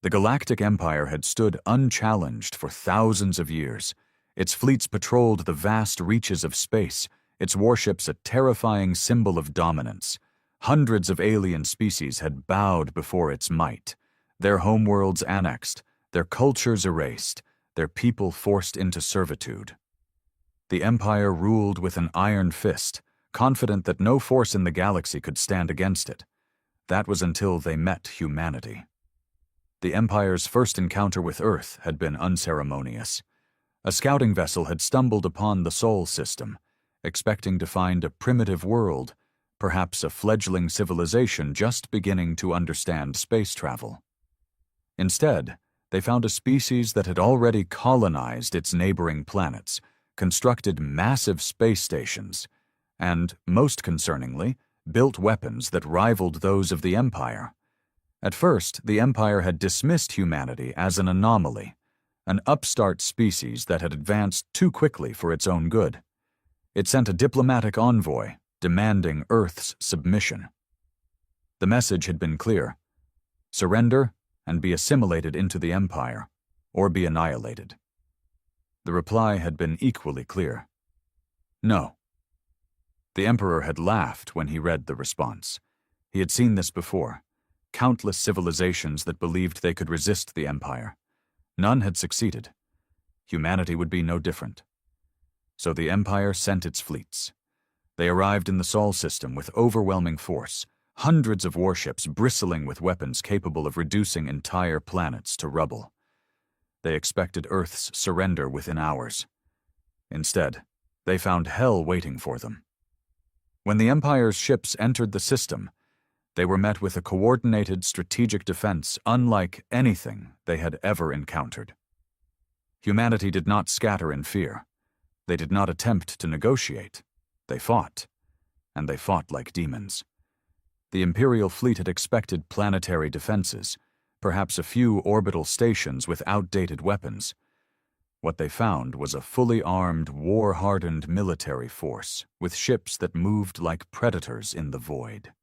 The Galactic Empire had stood unchallenged for thousands of years. Its fleets patrolled the vast reaches of space, its warships a terrifying symbol of dominance. Hundreds of alien species had bowed before its might, their homeworlds annexed, their cultures erased, their people forced into servitude. The Empire ruled with an iron fist, confident that no force in the galaxy could stand against it. That was until they met humanity. The Empire's first encounter with Earth had been unceremonious. A scouting vessel had stumbled upon the Sol system, expecting to find a primitive world, perhaps a fledgling civilization just beginning to understand space travel. Instead, they found a species that had already colonized its neighboring planets, constructed massive space stations, and, most concerningly, built weapons that rivaled those of the Empire. At first, the Empire had dismissed humanity as an anomaly, an upstart species that had advanced too quickly for its own good. It sent a diplomatic envoy, demanding Earth's submission. The message had been clear: surrender and be assimilated into the Empire, or be annihilated. The reply had been equally clear: no. The Emperor had laughed when he read the response. He had seen this before. Countless civilizations that believed they could resist the Empire. None had succeeded. Humanity would be no different. So the Empire sent its fleets. They arrived in the Sol system with overwhelming force, hundreds of warships bristling with weapons capable of reducing entire planets to rubble. They expected Earth's surrender within hours. Instead, they found hell waiting for them. When the Empire's ships entered the system, they were met with a coordinated strategic defense unlike anything they had ever encountered. Humanity did not scatter in fear. They did not attempt to negotiate. They fought, and they fought like demons. The Imperial fleet had expected planetary defenses, perhaps a few orbital stations with outdated weapons. What they found was a fully armed, war-hardened military force with ships that moved like predators in the void.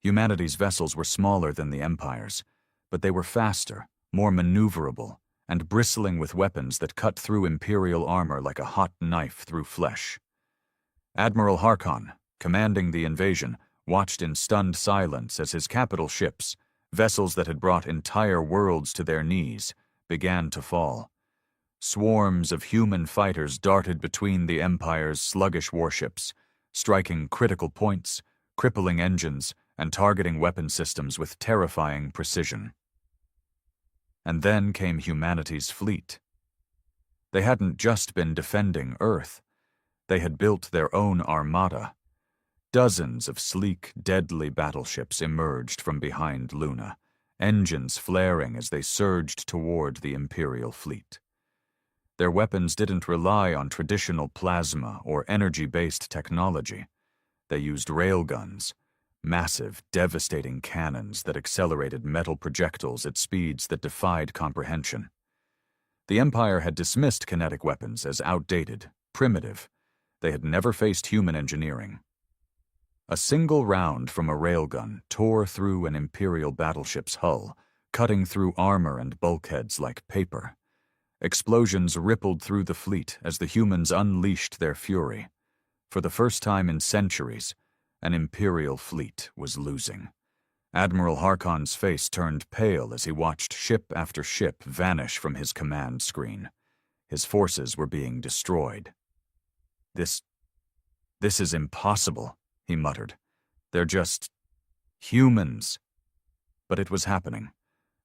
Humanity's vessels were smaller than the Empire's, but they were faster, more maneuverable, and bristling with weapons that cut through Imperial armor like a hot knife through flesh. Admiral Harkon, commanding the invasion, watched in stunned silence as his capital ships, vessels that had brought entire worlds to their knees, began to fall. Swarms of human fighters darted between the Empire's sluggish warships, striking critical points, crippling engines, and targeting weapon systems with terrifying precision. And then came humanity's fleet. They hadn't just been defending Earth. They had built their own armada. Dozens of sleek, deadly battleships emerged from behind Luna, engines flaring as they surged toward the Imperial fleet. Their weapons didn't rely on traditional plasma or energy-based technology. They used railguns, massive, devastating cannons that accelerated metal projectiles at speeds that defied comprehension. The Empire had dismissed kinetic weapons as outdated, primitive. They had never faced human engineering. A single round from a railgun tore through an Imperial battleship's hull, cutting through armor and bulkheads like paper. Explosions rippled through the fleet as the humans unleashed their fury. For the first time in centuries, an Imperial fleet was losing. Admiral Harkon's face turned pale as he watched ship after ship vanish from his command screen. His forces were being destroyed. This is impossible, he muttered. They're just humans. But it was happening,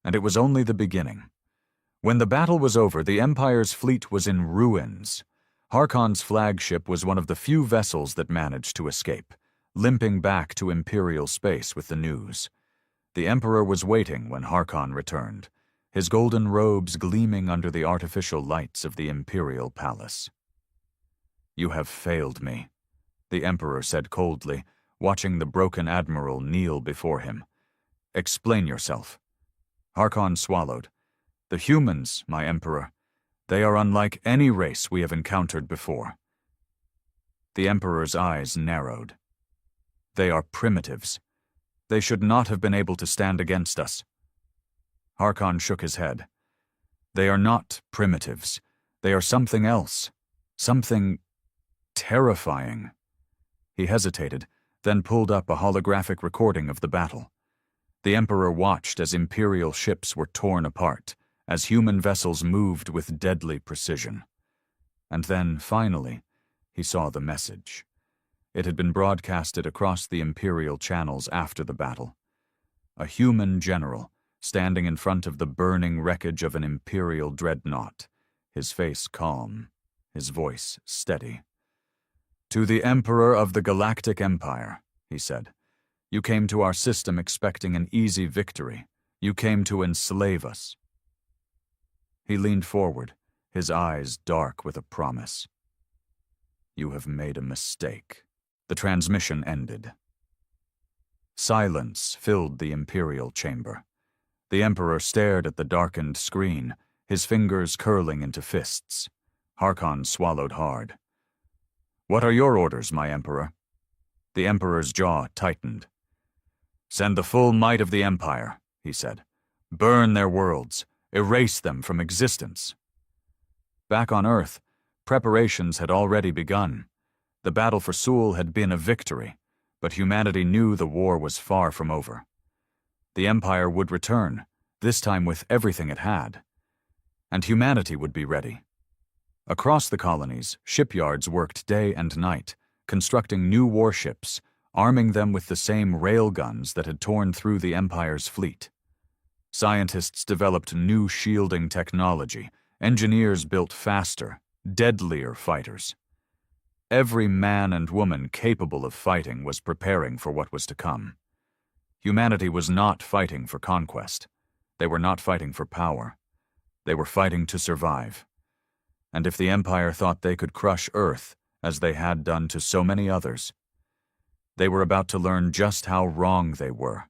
and it was only the beginning. When the battle was over, the Empire's fleet was in ruins. Harkon's flagship was one of the few vessels that managed to escape, limping back to Imperial space with the news. The Emperor was waiting when Harkon returned, his golden robes gleaming under the artificial lights of the Imperial palace. "You have failed me," the Emperor said coldly, watching the broken admiral kneel before him. "Explain yourself." Harkon swallowed. "The humans, my Emperor, they are unlike any race we have encountered before." The Emperor's eyes narrowed. "They are primitives. They should not have been able to stand against us." Harkon shook his head. They are not primitives. They are something else. Something terrifying. He hesitated, then pulled up a holographic recording of the battle. The Emperor watched as Imperial ships were torn apart, as human vessels moved with deadly precision. And then, finally, he saw the message. It had been broadcasted across the Imperial channels after the battle. A human general, standing in front of the burning wreckage of an Imperial dreadnought, his face calm, his voice steady. "To the Emperor of the Galactic Empire," he said, "you came to our system expecting an easy victory. You came to enslave us." He leaned forward, his eyes dark with a promise. "You have made a mistake." The transmission ended. Silence filled the Imperial chamber. The Emperor stared at the darkened screen, his fingers curling into fists. Harkon swallowed hard. "What are your orders, my Emperor?" The Emperor's jaw tightened. "Send the full might of the Empire," he said. "Burn their worlds. Erase them from existence." Back on Earth, preparations had already begun. The battle for Sul had been a victory, but humanity knew the war was far from over. The Empire would return, this time with everything it had. And humanity would be ready. Across the colonies, shipyards worked day and night, constructing new warships, arming them with the same railguns that had torn through the Empire's fleet. Scientists developed new shielding technology. Engineers built faster, deadlier fighters. Every man and woman capable of fighting was preparing for what was to come. Humanity was not fighting for conquest. They were not fighting for power. They were fighting to survive. And if the Empire thought they could crush Earth, as they had done to so many others, they were about to learn just how wrong they were.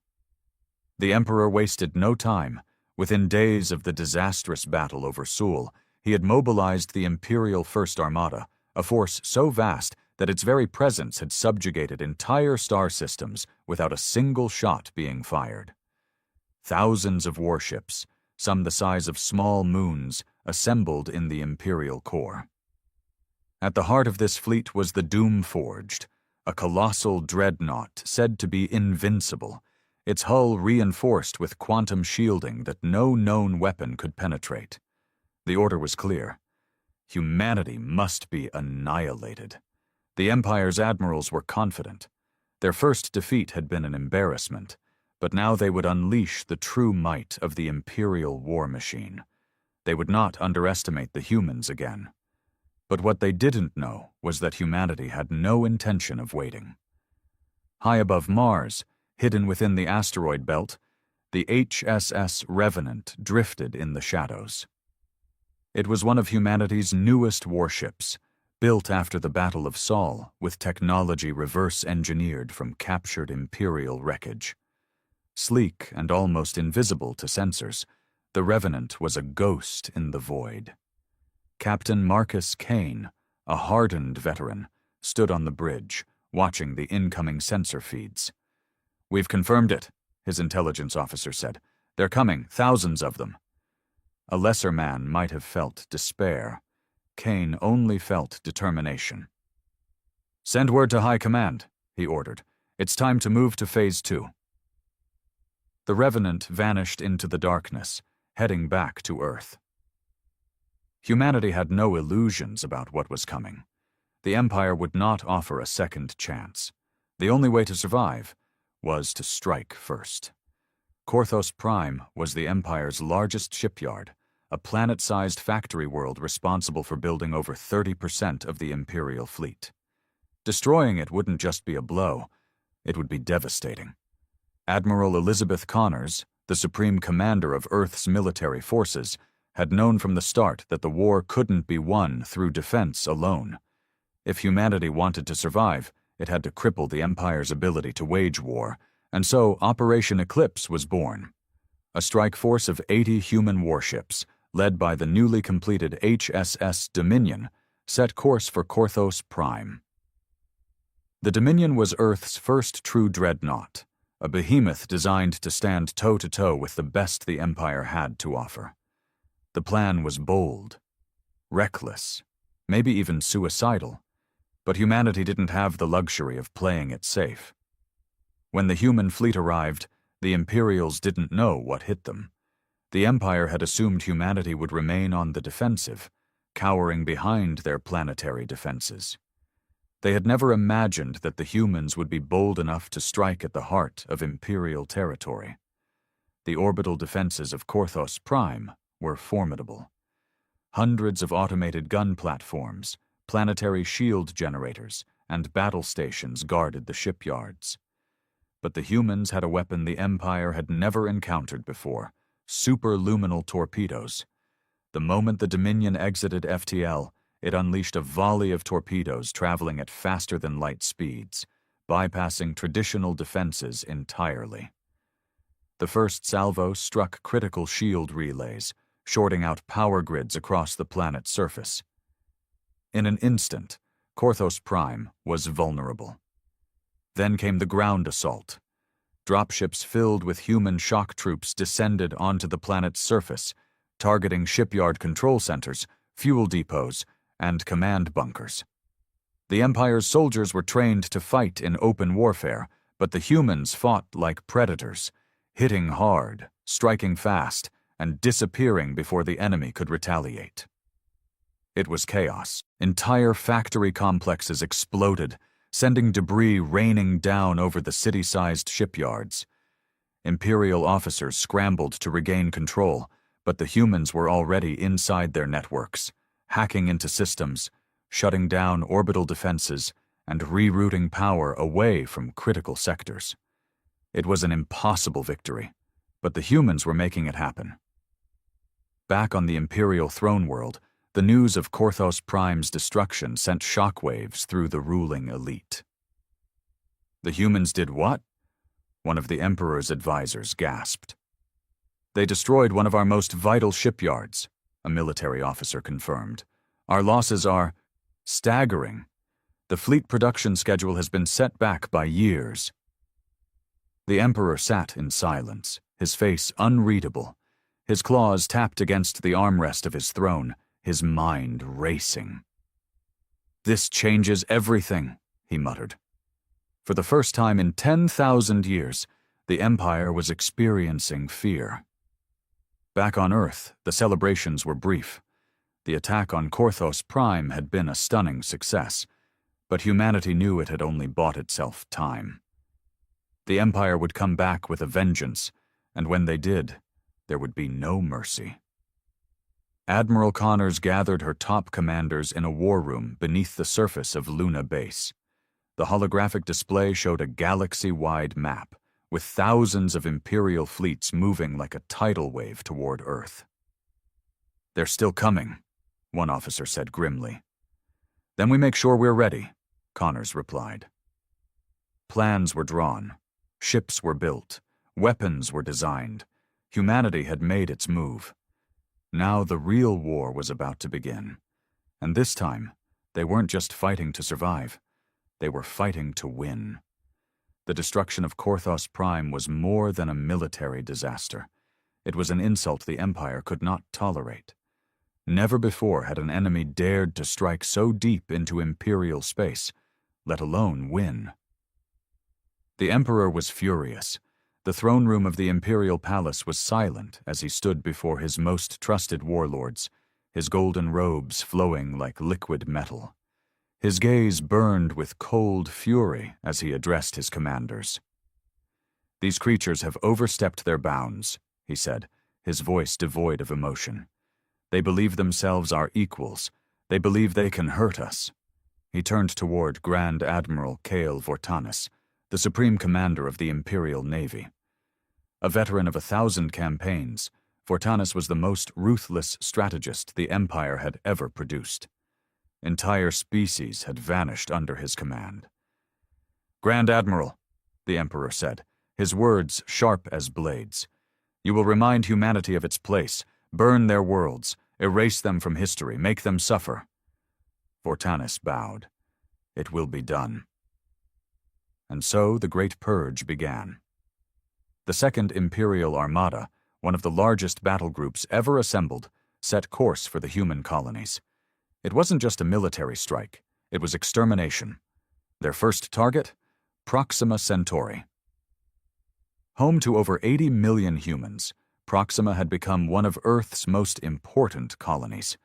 The Emperor wasted no time. Within days of the disastrous battle over Sul, he had mobilized the Imperial First Armada, a force so vast that its very presence had subjugated entire star systems without a single shot being fired. Thousands of warships, some the size of small moons, assembled in the Imperial core. At the heart of this fleet was the Doom-Forged, a colossal dreadnought said to be invincible, its hull reinforced with quantum shielding that no known weapon could penetrate. The order was clear. Humanity must be annihilated. The Empire's admirals were confident. Their first defeat had been an embarrassment, but now they would unleash the true might of the Imperial war machine. They would not underestimate the humans again. But what they didn't know was that humanity had no intention of waiting. High above Mars, hidden within the asteroid belt, the HSS Revenant drifted in the shadows. It was one of humanity's newest warships, built after the Battle of Sol with technology reverse-engineered from captured Imperial wreckage. Sleek and almost invisible to sensors, the Revenant was a ghost in the void. Captain Marcus Kane, a hardened veteran, stood on the bridge, watching the incoming sensor feeds. "We've confirmed it," his intelligence officer said. "They're coming, thousands of them." A lesser man might have felt despair. Kane only felt determination. "Send word to High Command," he ordered. "It's time to move to Phase 2. The Revenant vanished into the darkness, heading back to Earth. Humanity had no illusions about what was coming. The Empire would not offer a second chance. The only way to survive was to strike first. Korthos Prime was the Empire's largest shipyard, a planet-sized factory world responsible for building over 30% of the Imperial fleet. Destroying it wouldn't just be a blow, it would be devastating. Admiral Elizabeth Connors, the supreme commander of Earth's military forces, had known from the start that the war couldn't be won through defense alone. If humanity wanted to survive, it had to cripple the Empire's ability to wage war, and so Operation Eclipse was born. A strike force of 80 human warships, led by the newly completed HSS Dominion, set course for Korthos Prime. The Dominion was Earth's first true dreadnought, a behemoth designed to stand toe-to-toe with the best the Empire had to offer. The plan was bold, reckless, maybe even suicidal, but humanity didn't have the luxury of playing it safe. When the human fleet arrived, the Imperials didn't know what hit them. The Empire had assumed humanity would remain on the defensive, cowering behind their planetary defenses. They had never imagined that the humans would be bold enough to strike at the heart of Imperial territory. The orbital defenses of Korthos Prime were formidable. Hundreds of automated gun platforms, planetary shield generators, and battle stations guarded the shipyards. But the humans had a weapon the Empire had never encountered before: superluminal torpedoes. The moment the Dominion exited FTL, it unleashed a volley of torpedoes traveling at faster-than-light speeds, bypassing traditional defenses entirely. The first salvo struck critical shield relays, shorting out power grids across the planet's surface. In an instant, Korthos Prime was vulnerable. Then came the ground assault. Dropships filled with human shock troops descended onto the planet's surface, targeting shipyard control centers, fuel depots, and command bunkers. The Empire's soldiers were trained to fight in open warfare, but the humans fought like predators, hitting hard, striking fast, and disappearing before the enemy could retaliate. It was chaos. Entire factory complexes exploded, sending debris raining down over the city-sized shipyards. Imperial officers scrambled to regain control, but the humans were already inside their networks, hacking into systems, shutting down orbital defenses, and rerouting power away from critical sectors. It was an impossible victory, but the humans were making it happen. Back on the Imperial throne world, the news of Korthos Prime's destruction sent shockwaves through the ruling elite. "The humans did what?" one of the Emperor's advisors gasped. "They destroyed one of our most vital shipyards," a military officer confirmed. "Our losses are staggering. The fleet production schedule has been set back by years." The Emperor sat in silence, his face unreadable. His claws tapped against the armrest of his throne, his mind racing. "This changes everything," he muttered. For the first time in 10,000 years, the Empire was experiencing fear. Back on Earth, the celebrations were brief. The attack on Korthos Prime had been a stunning success, but humanity knew it had only bought itself time. The Empire would come back with a vengeance, and when they did, there would be no mercy. Admiral Connors gathered her top commanders in a war room beneath the surface of Luna Base. The holographic display showed a galaxy-wide map, with thousands of Imperial fleets moving like a tidal wave toward Earth. "They're still coming," one officer said grimly. "Then we make sure we're ready," Connors replied. Plans were drawn, ships were built, weapons were designed. Humanity had made its move. Now the real war was about to begin. And this time, they weren't just fighting to survive. They were fighting to win. The destruction of Korthos Prime was more than a military disaster. It was an insult the Empire could not tolerate. Never before had an enemy dared to strike so deep into Imperial space, let alone win. The Emperor was furious. The throne room of the Imperial Palace was silent as he stood before his most trusted warlords, his golden robes flowing like liquid metal. His gaze burned with cold fury as he addressed his commanders. "These creatures have overstepped their bounds," he said, his voice devoid of emotion. "They believe themselves our equals. They believe they can hurt us." He turned toward Grand Admiral Kael Vortanis, the Supreme Commander of the Imperial Navy. A veteran of 1,000 campaigns, Vortanis was the most ruthless strategist the Empire had ever produced. Entire species had vanished under his command. "Grand Admiral," the Emperor said, his words sharp as blades, "you will remind humanity of its place, burn their worlds, erase them from history, make them suffer." Vortanis bowed. "It will be done." And so the Great Purge began. The Second Imperial Armada, one of the largest battle groups ever assembled, set course for the human colonies. It wasn't just a military strike, it was extermination. Their first target? Proxima Centauri. Home to over 80 million humans, Proxima had become one of Earth's most important colonies.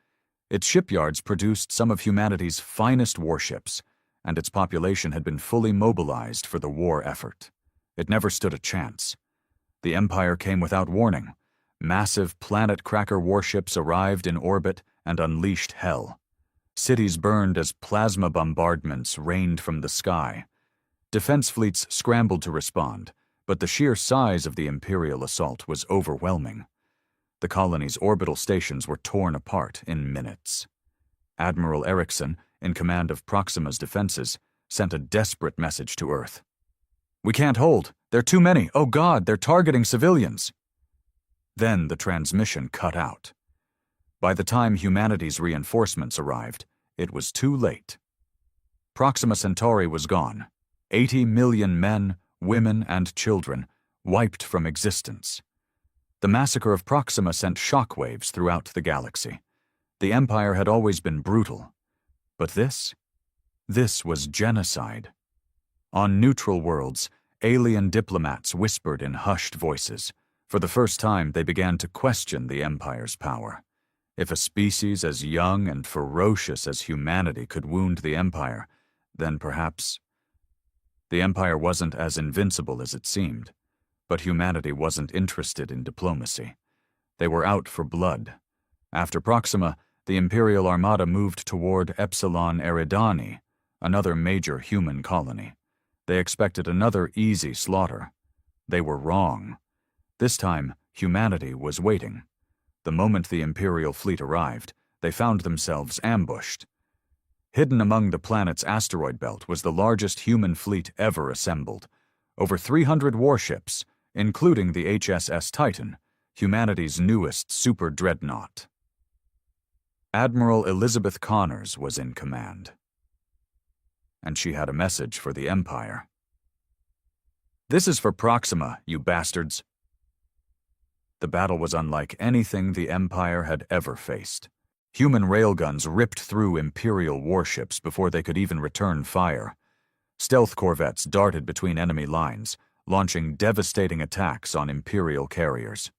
Its shipyards produced some of humanity's finest warships, and its population had been fully mobilized for the war effort. It never stood a chance. The Empire came without warning. Massive planet-cracker warships arrived in orbit and unleashed hell. Cities burned as plasma bombardments rained from the sky. Defense fleets scrambled to respond, but the sheer size of the Imperial assault was overwhelming. The colony's orbital stations were torn apart in minutes. Admiral Erickson, in command of Proxima's defenses, sent a desperate message to Earth. "We can't hold. There are too many. Oh God, they're targeting civilians." Then the transmission cut out. By the time humanity's reinforcements arrived, it was too late. Proxima Centauri was gone. 80 million men, women, and children wiped from existence. The massacre of Proxima sent shockwaves throughout the galaxy. The Empire had always been brutal. But this was genocide. On neutral worlds, alien diplomats whispered in hushed voices. For the first time, they began to question the Empire's power. If a species as young and ferocious as humanity could wound the Empire, then perhaps... The Empire wasn't as invincible as it seemed, but humanity wasn't interested in diplomacy. They were out for blood. After Proxima, the Imperial Armada moved toward Epsilon Eridani, another major human colony. They expected another easy slaughter. They were wrong. This time, humanity was waiting. The moment the Imperial fleet arrived, they found themselves ambushed. Hidden among the planet's asteroid belt was the largest human fleet ever assembled. Over 300 warships, including the HSS Titan, humanity's newest super dreadnought. Admiral Elizabeth Connors was in command. And she had a message for the Empire. "This is for Proxima, you bastards." The battle was unlike anything the Empire had ever faced. Human railguns ripped through Imperial warships before they could even return fire. Stealth corvettes darted between enemy lines, launching devastating attacks on Imperial carriers.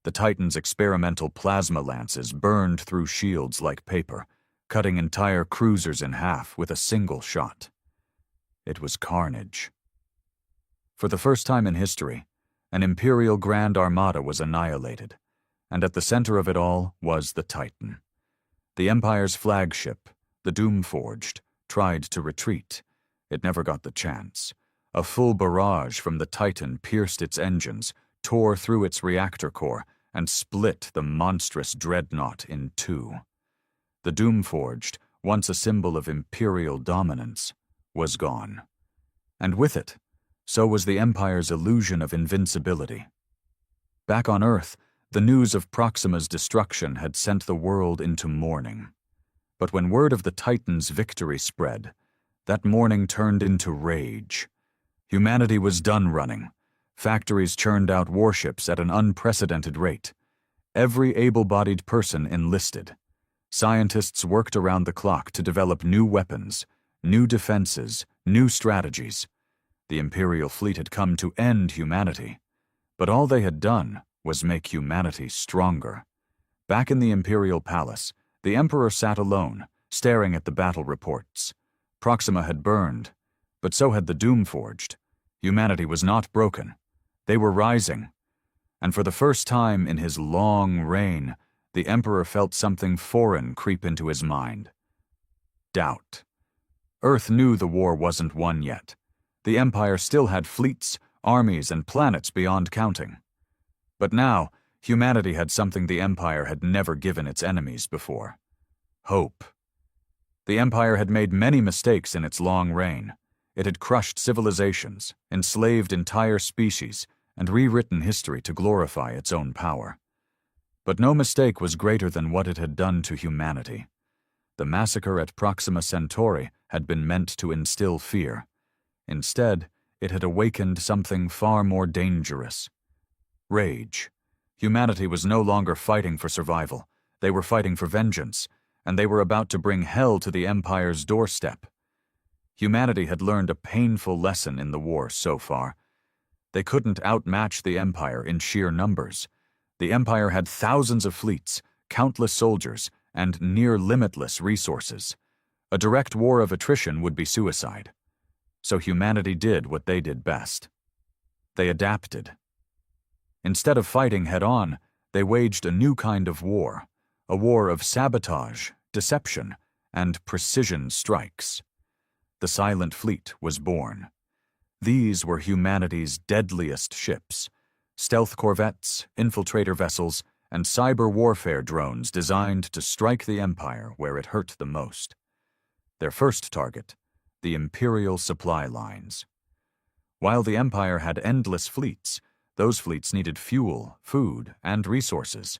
The Titan's experimental plasma lances burned through shields like paper, cutting entire cruisers in half with a single shot. It was carnage. For the first time in history, an Imperial Grand Armada was annihilated, and at the center of it all was the Titan. The Empire's flagship, the Doomforged, tried to retreat. It never got the chance. A full barrage from the Titan pierced its engines, tore through its reactor core, and split the monstrous dreadnought in two. The Doomforged, once a symbol of Imperial dominance, was gone. And with it, so was the Empire's illusion of invincibility. Back on Earth, the news of Proxima's destruction had sent the world into mourning. But when word of the Titan's victory spread, that mourning turned into rage. Humanity was done running. Factories churned out warships at an unprecedented rate. Every able-bodied person enlisted. Scientists worked around the clock to develop new weapons, new defenses, new strategies. The Imperial fleet had come to end humanity, but all they had done was make humanity stronger. Back in the Imperial Palace, the Emperor sat alone, staring at the battle reports. Proxima had burned, but so had the Doomforged. Humanity was not broken. They were rising. And for the first time in his long reign, the Emperor felt something foreign creep into his mind. Doubt. Earth knew the war wasn't won yet. The Empire still had fleets, armies, and planets beyond counting. But now, humanity had something the Empire had never given its enemies before. Hope. The Empire had made many mistakes in its long reign. It had crushed civilizations, enslaved entire species, and rewritten history to glorify its own power. But no mistake was greater than what it had done to humanity. The massacre at Proxima Centauri had been meant to instill fear. Instead, it had awakened something far more dangerous. Rage. Humanity was no longer fighting for survival. They were fighting for vengeance, and they were about to bring hell to the Empire's doorstep. Humanity had learned a painful lesson in the war so far. They couldn't outmatch the Empire in sheer numbers. The Empire had thousands of fleets, countless soldiers, and near-limitless resources. A direct war of attrition would be suicide. So humanity did what they did best. They adapted. Instead of fighting head-on, they waged a new kind of war, a war of sabotage, deception, and precision strikes. The Silent Fleet was born. These were humanity's deadliest ships, stealth corvettes, infiltrator vessels, and cyber warfare drones designed to strike the Empire where it hurt the most. Their first target, the Imperial supply lines. While the Empire had endless fleets, those fleets needed fuel, food, and resources.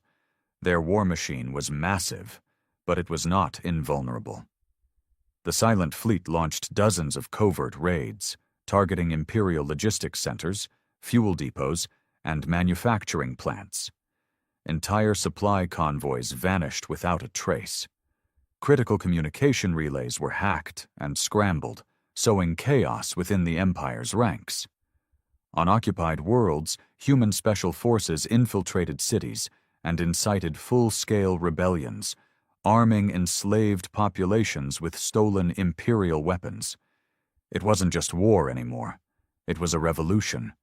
Their war machine was massive, but it was not invulnerable. The Silent Fleet launched dozens of covert raids, targeting Imperial logistics centers, fuel depots, and manufacturing plants. Entire supply convoys vanished without a trace. Critical communication relays were hacked and scrambled, sowing chaos within the Empire's ranks. On occupied worlds, human special forces infiltrated cities and incited full-scale rebellions, arming enslaved populations with stolen Imperial weapons. It wasn't just war anymore. It was a revolution.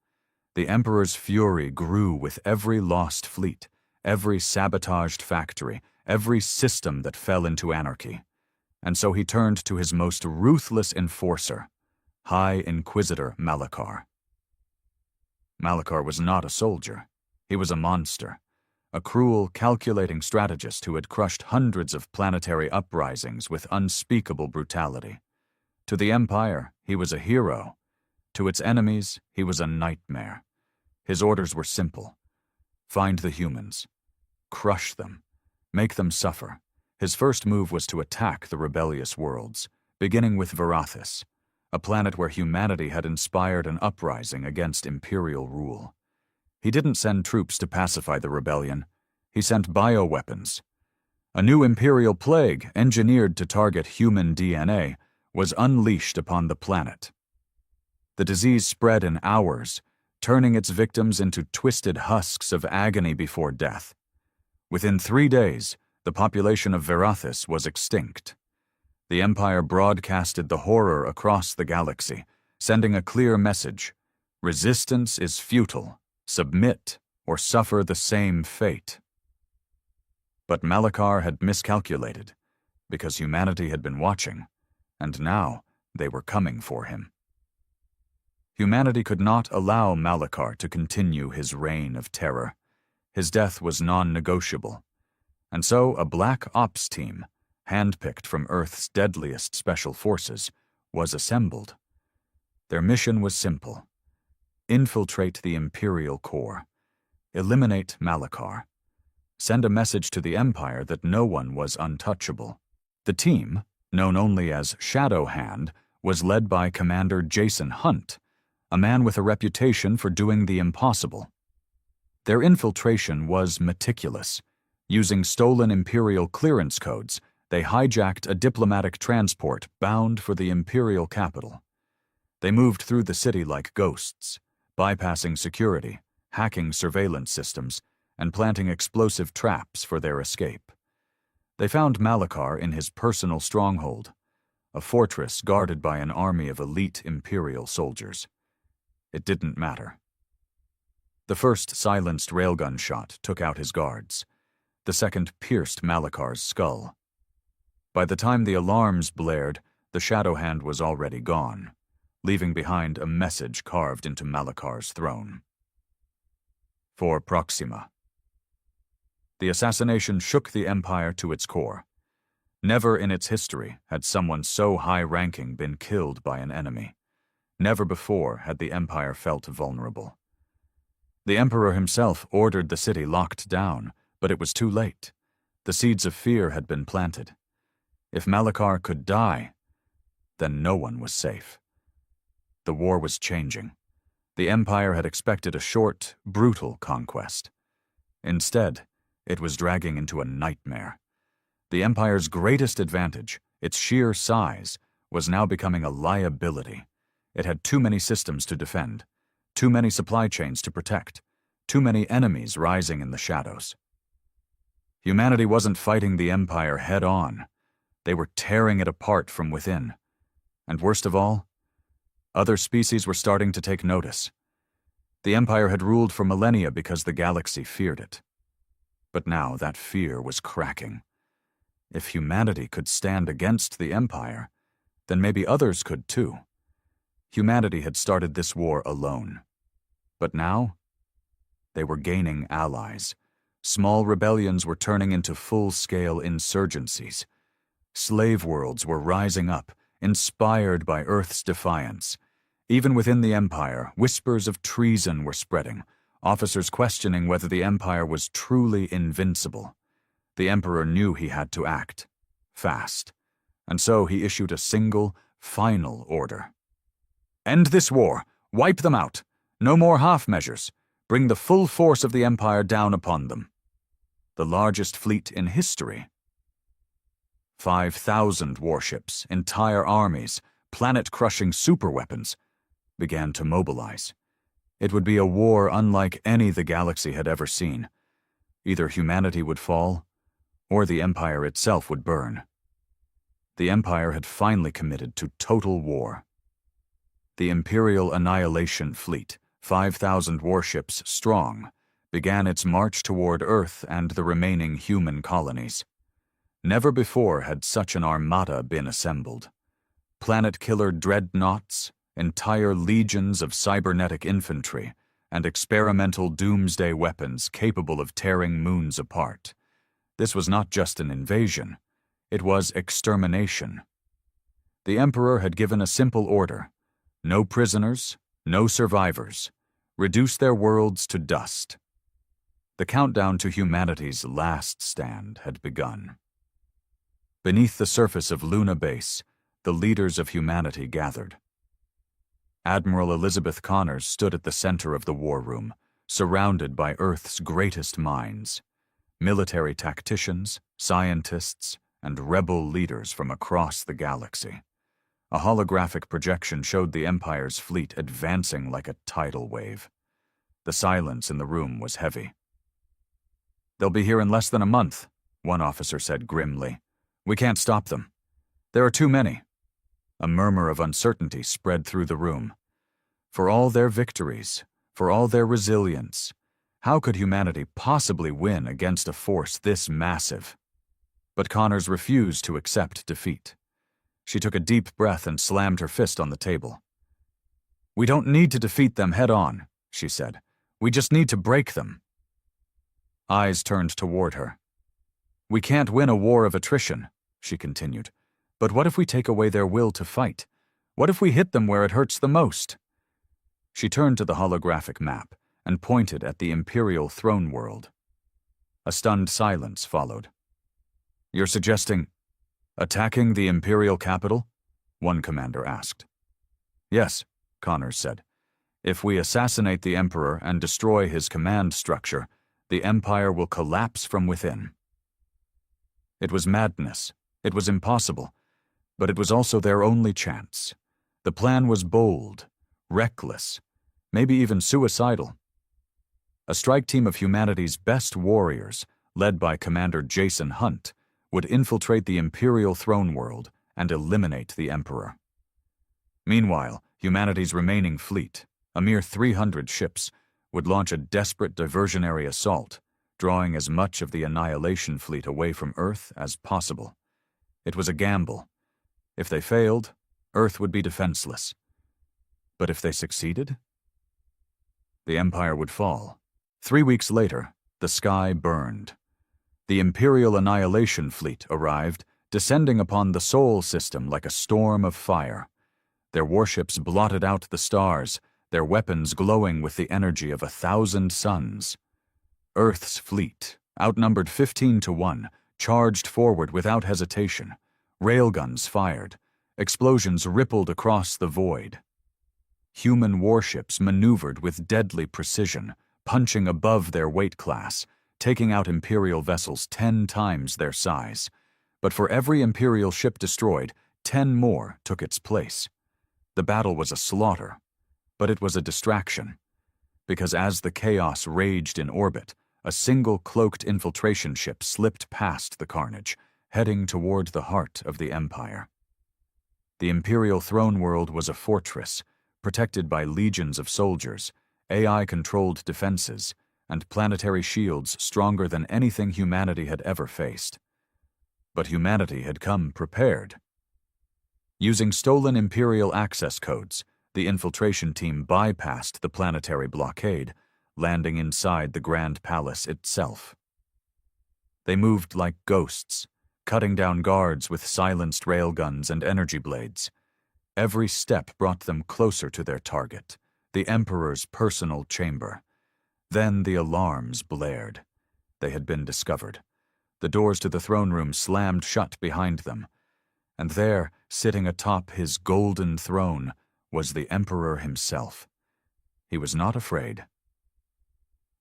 The Emperor's fury grew with every lost fleet, every sabotaged factory, every system that fell into anarchy. And so he turned to his most ruthless enforcer, High Inquisitor Malachar. Malachar was not a soldier. He was a monster, a cruel, calculating strategist who had crushed hundreds of planetary uprisings with unspeakable brutality. To the Empire, he was a hero. To its enemies, he was a nightmare. His orders were simple. Find the humans. Crush them. Make them suffer. His first move was to attack the rebellious worlds, beginning with Verathis, a planet where humanity had inspired an uprising against Imperial rule. He didn't send troops to pacify the rebellion. He sent bioweapons. A new Imperial plague, engineered to target human DNA, was unleashed upon the planet. The disease spread in hours, turning its victims into twisted husks of agony before death. Within 3 days, the population of Verathis was extinct. The Empire broadcasted the horror across the galaxy, sending a clear message: resistance is futile. Submit or suffer the same fate. But Malachar had miscalculated, because humanity had been watching, and now they were coming for him. Humanity could not allow Malachar to continue his reign of terror. His death was non-negotiable. And so a Black Ops team, handpicked from Earth's deadliest special forces, was assembled. Their mission was simple: infiltrate the Imperial core, eliminate Malachar, send a message to the Empire that no one was untouchable. The team, known only as Shadow Hand, was led by Commander Jason Hunt, a man with a reputation for doing the impossible. Their infiltration was meticulous. Using stolen Imperial clearance codes, they hijacked a diplomatic transport bound for the Imperial capital. They moved through the city like ghosts, bypassing security, hacking surveillance systems, and planting explosive traps for their escape. They found Malachar in his personal stronghold, a fortress guarded by an army of elite Imperial soldiers. It didn't matter. The first silenced railgun shot took out his guards. The second pierced Malachar's skull. By the time the alarms blared, the Shadow Hand was already gone, leaving behind a message carved into Malachar's throne. For Proxima. The assassination shook the Empire to its core. Never in its history had someone so high-ranking been killed by an enemy. Never before had the Empire felt vulnerable. The Emperor himself ordered the city locked down, but it was too late. The seeds of fear had been planted. If Malachar could die, then no one was safe. The war was changing. The Empire had expected a short, brutal conquest. Instead, it was dragging into a nightmare. The Empire's greatest advantage, its sheer size, was now becoming a liability. It had too many systems to defend, too many supply chains to protect, too many enemies rising in the shadows. Humanity wasn't fighting the Empire head-on. They were tearing it apart from within. And worst of all, other species were starting to take notice. The Empire had ruled for millennia because the galaxy feared it. But now that fear was cracking. If humanity could stand against the Empire, then maybe others could too. Humanity had started this war alone. But now, they were gaining allies. Small rebellions were turning into full-scale insurgencies. Slave worlds were rising up, inspired by Earth's defiance. Even within the Empire, whispers of treason were spreading, officers questioning whether the Empire was truly invincible. The Emperor knew he had to act, fast, and so he issued a single, final order. End this war. Wipe them out. No more half measures. Bring the full force of the Empire down upon them. The largest fleet in history. 5,000 warships, entire armies, planet-crushing superweapons began to mobilize. It would be a war unlike any the galaxy had ever seen. Either humanity would fall, or the Empire itself would burn. The Empire had finally committed to total war. The Imperial Annihilation Fleet, 5,000 warships strong, began its march toward Earth and the remaining human colonies. Never before had such an armada been assembled. Planet-killer dreadnoughts, entire legions of cybernetic infantry, and experimental doomsday weapons capable of tearing moons apart. This was not just an invasion, it was extermination. The Emperor had given a simple order: no prisoners, no survivors. Reduce their worlds to dust. The countdown to humanity's last stand had begun. Beneath the surface of Luna Base, the leaders of humanity gathered. Admiral Elizabeth Connors stood at the center of the war room, surrounded by Earth's greatest minds, military tacticians, scientists, and rebel leaders from across the galaxy. A holographic projection showed the Empire's fleet advancing like a tidal wave. The silence in the room was heavy. "They'll be here in less than a month," one officer said grimly. "We can't stop them. There are too many." A murmur of uncertainty spread through the room. For all their victories, for all their resilience, how could humanity possibly win against a force this massive? But Connors refused to accept defeat. She took a deep breath and slammed her fist on the table. "We don't need to defeat them head-on," she said. "We just need to break them." Eyes turned toward her. "We can't win a war of attrition," she continued. "But what if we take away their will to fight? What if we hit them where it hurts the most?" She turned to the holographic map and pointed at the Imperial throne world. A stunned silence followed. "You're suggesting attacking the Imperial capital?" one commander asked. "Yes," Connors said. "If we assassinate the Emperor and destroy his command structure, the Empire will collapse from within." It was madness. It was impossible. But it was also their only chance. The plan was bold, reckless, maybe even suicidal. A strike team of humanity's best warriors, led by Commander Jason Hunt, would infiltrate the Imperial throne world and eliminate the Emperor. Meanwhile, humanity's remaining fleet, a mere 300 ships, would launch a desperate diversionary assault, drawing as much of the Annihilation Fleet away from Earth as possible. It was a gamble. If they failed, Earth would be defenseless. But if they succeeded, the Empire would fall. 3 weeks later, the sky burned. The Imperial Annihilation Fleet arrived, descending upon the Sol system like a storm of fire. Their warships blotted out the stars, their weapons glowing with the energy of 1,000 suns. Earth's fleet, outnumbered 15-1, charged forward without hesitation. Railguns fired. Explosions rippled across the void. Human warships maneuvered with deadly precision, punching above their weight class, taking out Imperial vessels 10 times their size. But for every Imperial ship destroyed, 10 more took its place. The battle was a slaughter, but it was a distraction, because as the chaos raged in orbit, a single cloaked infiltration ship slipped past the carnage, heading toward the heart of the Empire. The Imperial throne world was a fortress, protected by legions of soldiers, AI-controlled defenses, and planetary shields stronger than anything humanity had ever faced. But humanity had come prepared. Using stolen Imperial access codes, the infiltration team bypassed the planetary blockade, landing inside the Grand Palace itself. They moved like ghosts, cutting down guards with silenced railguns and energy blades. Every step brought them closer to their target, the Emperor's personal chamber. Then the alarms blared. They had been discovered. The doors to the throne room slammed shut behind them. And there, sitting atop his golden throne, was the Emperor himself. He was not afraid.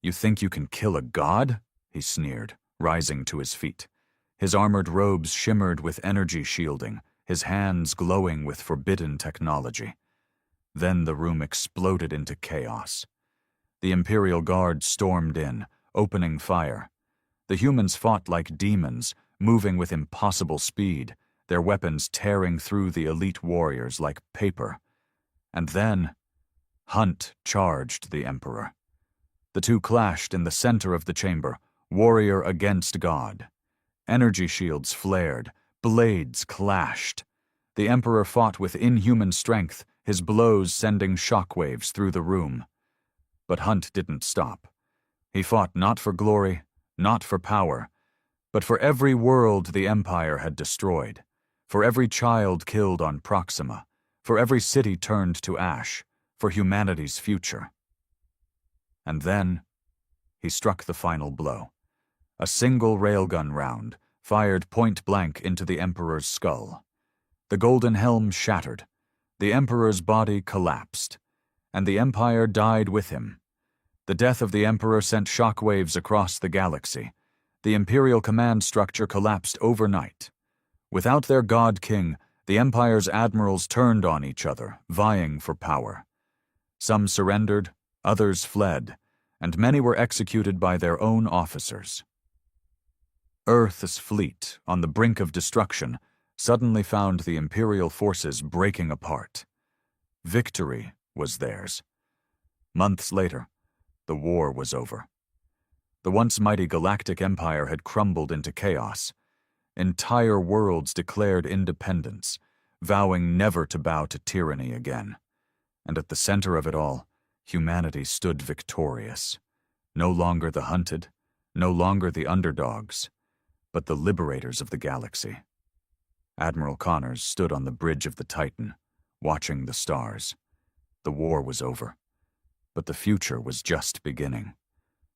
"You think you can kill a god?" he sneered, rising to his feet. His armored robes shimmered with energy shielding, his hands glowing with forbidden technology. Then the room exploded into chaos. The Imperial Guard stormed in, opening fire. The humans fought like demons, moving with impossible speed, their weapons tearing through the elite warriors like paper. And then, Hunt charged the Emperor. The two clashed in the center of the chamber, warrior against god. Energy shields flared, blades clashed. The Emperor fought with inhuman strength, his blows sending shockwaves through the room. But Hunt didn't stop. He fought not for glory, not for power, but for every world the Empire had destroyed, for every child killed on Proxima, for every city turned to ash, for humanity's future. And then, he struck the final blow. A single railgun round, fired point-blank into the Emperor's skull. The golden helm shattered, the Emperor's body collapsed, and the Empire died with him. The death of the Emperor sent shockwaves across the galaxy. The Imperial command structure collapsed overnight. Without their God King, the Empire's admirals turned on each other, vying for power. Some surrendered, others fled, and many were executed by their own officers. Earth's fleet, on the brink of destruction, suddenly found the Imperial forces breaking apart. Victory was theirs. Months later, the war was over. The once mighty Galactic Empire had crumbled into chaos. Entire worlds declared independence, vowing never to bow to tyranny again. And at the center of it all, humanity stood victorious. No longer the hunted, no longer the underdogs, but the liberators of the galaxy. Admiral Connors stood on the bridge of the Titan, watching the stars. The war was over, but the future was just beginning.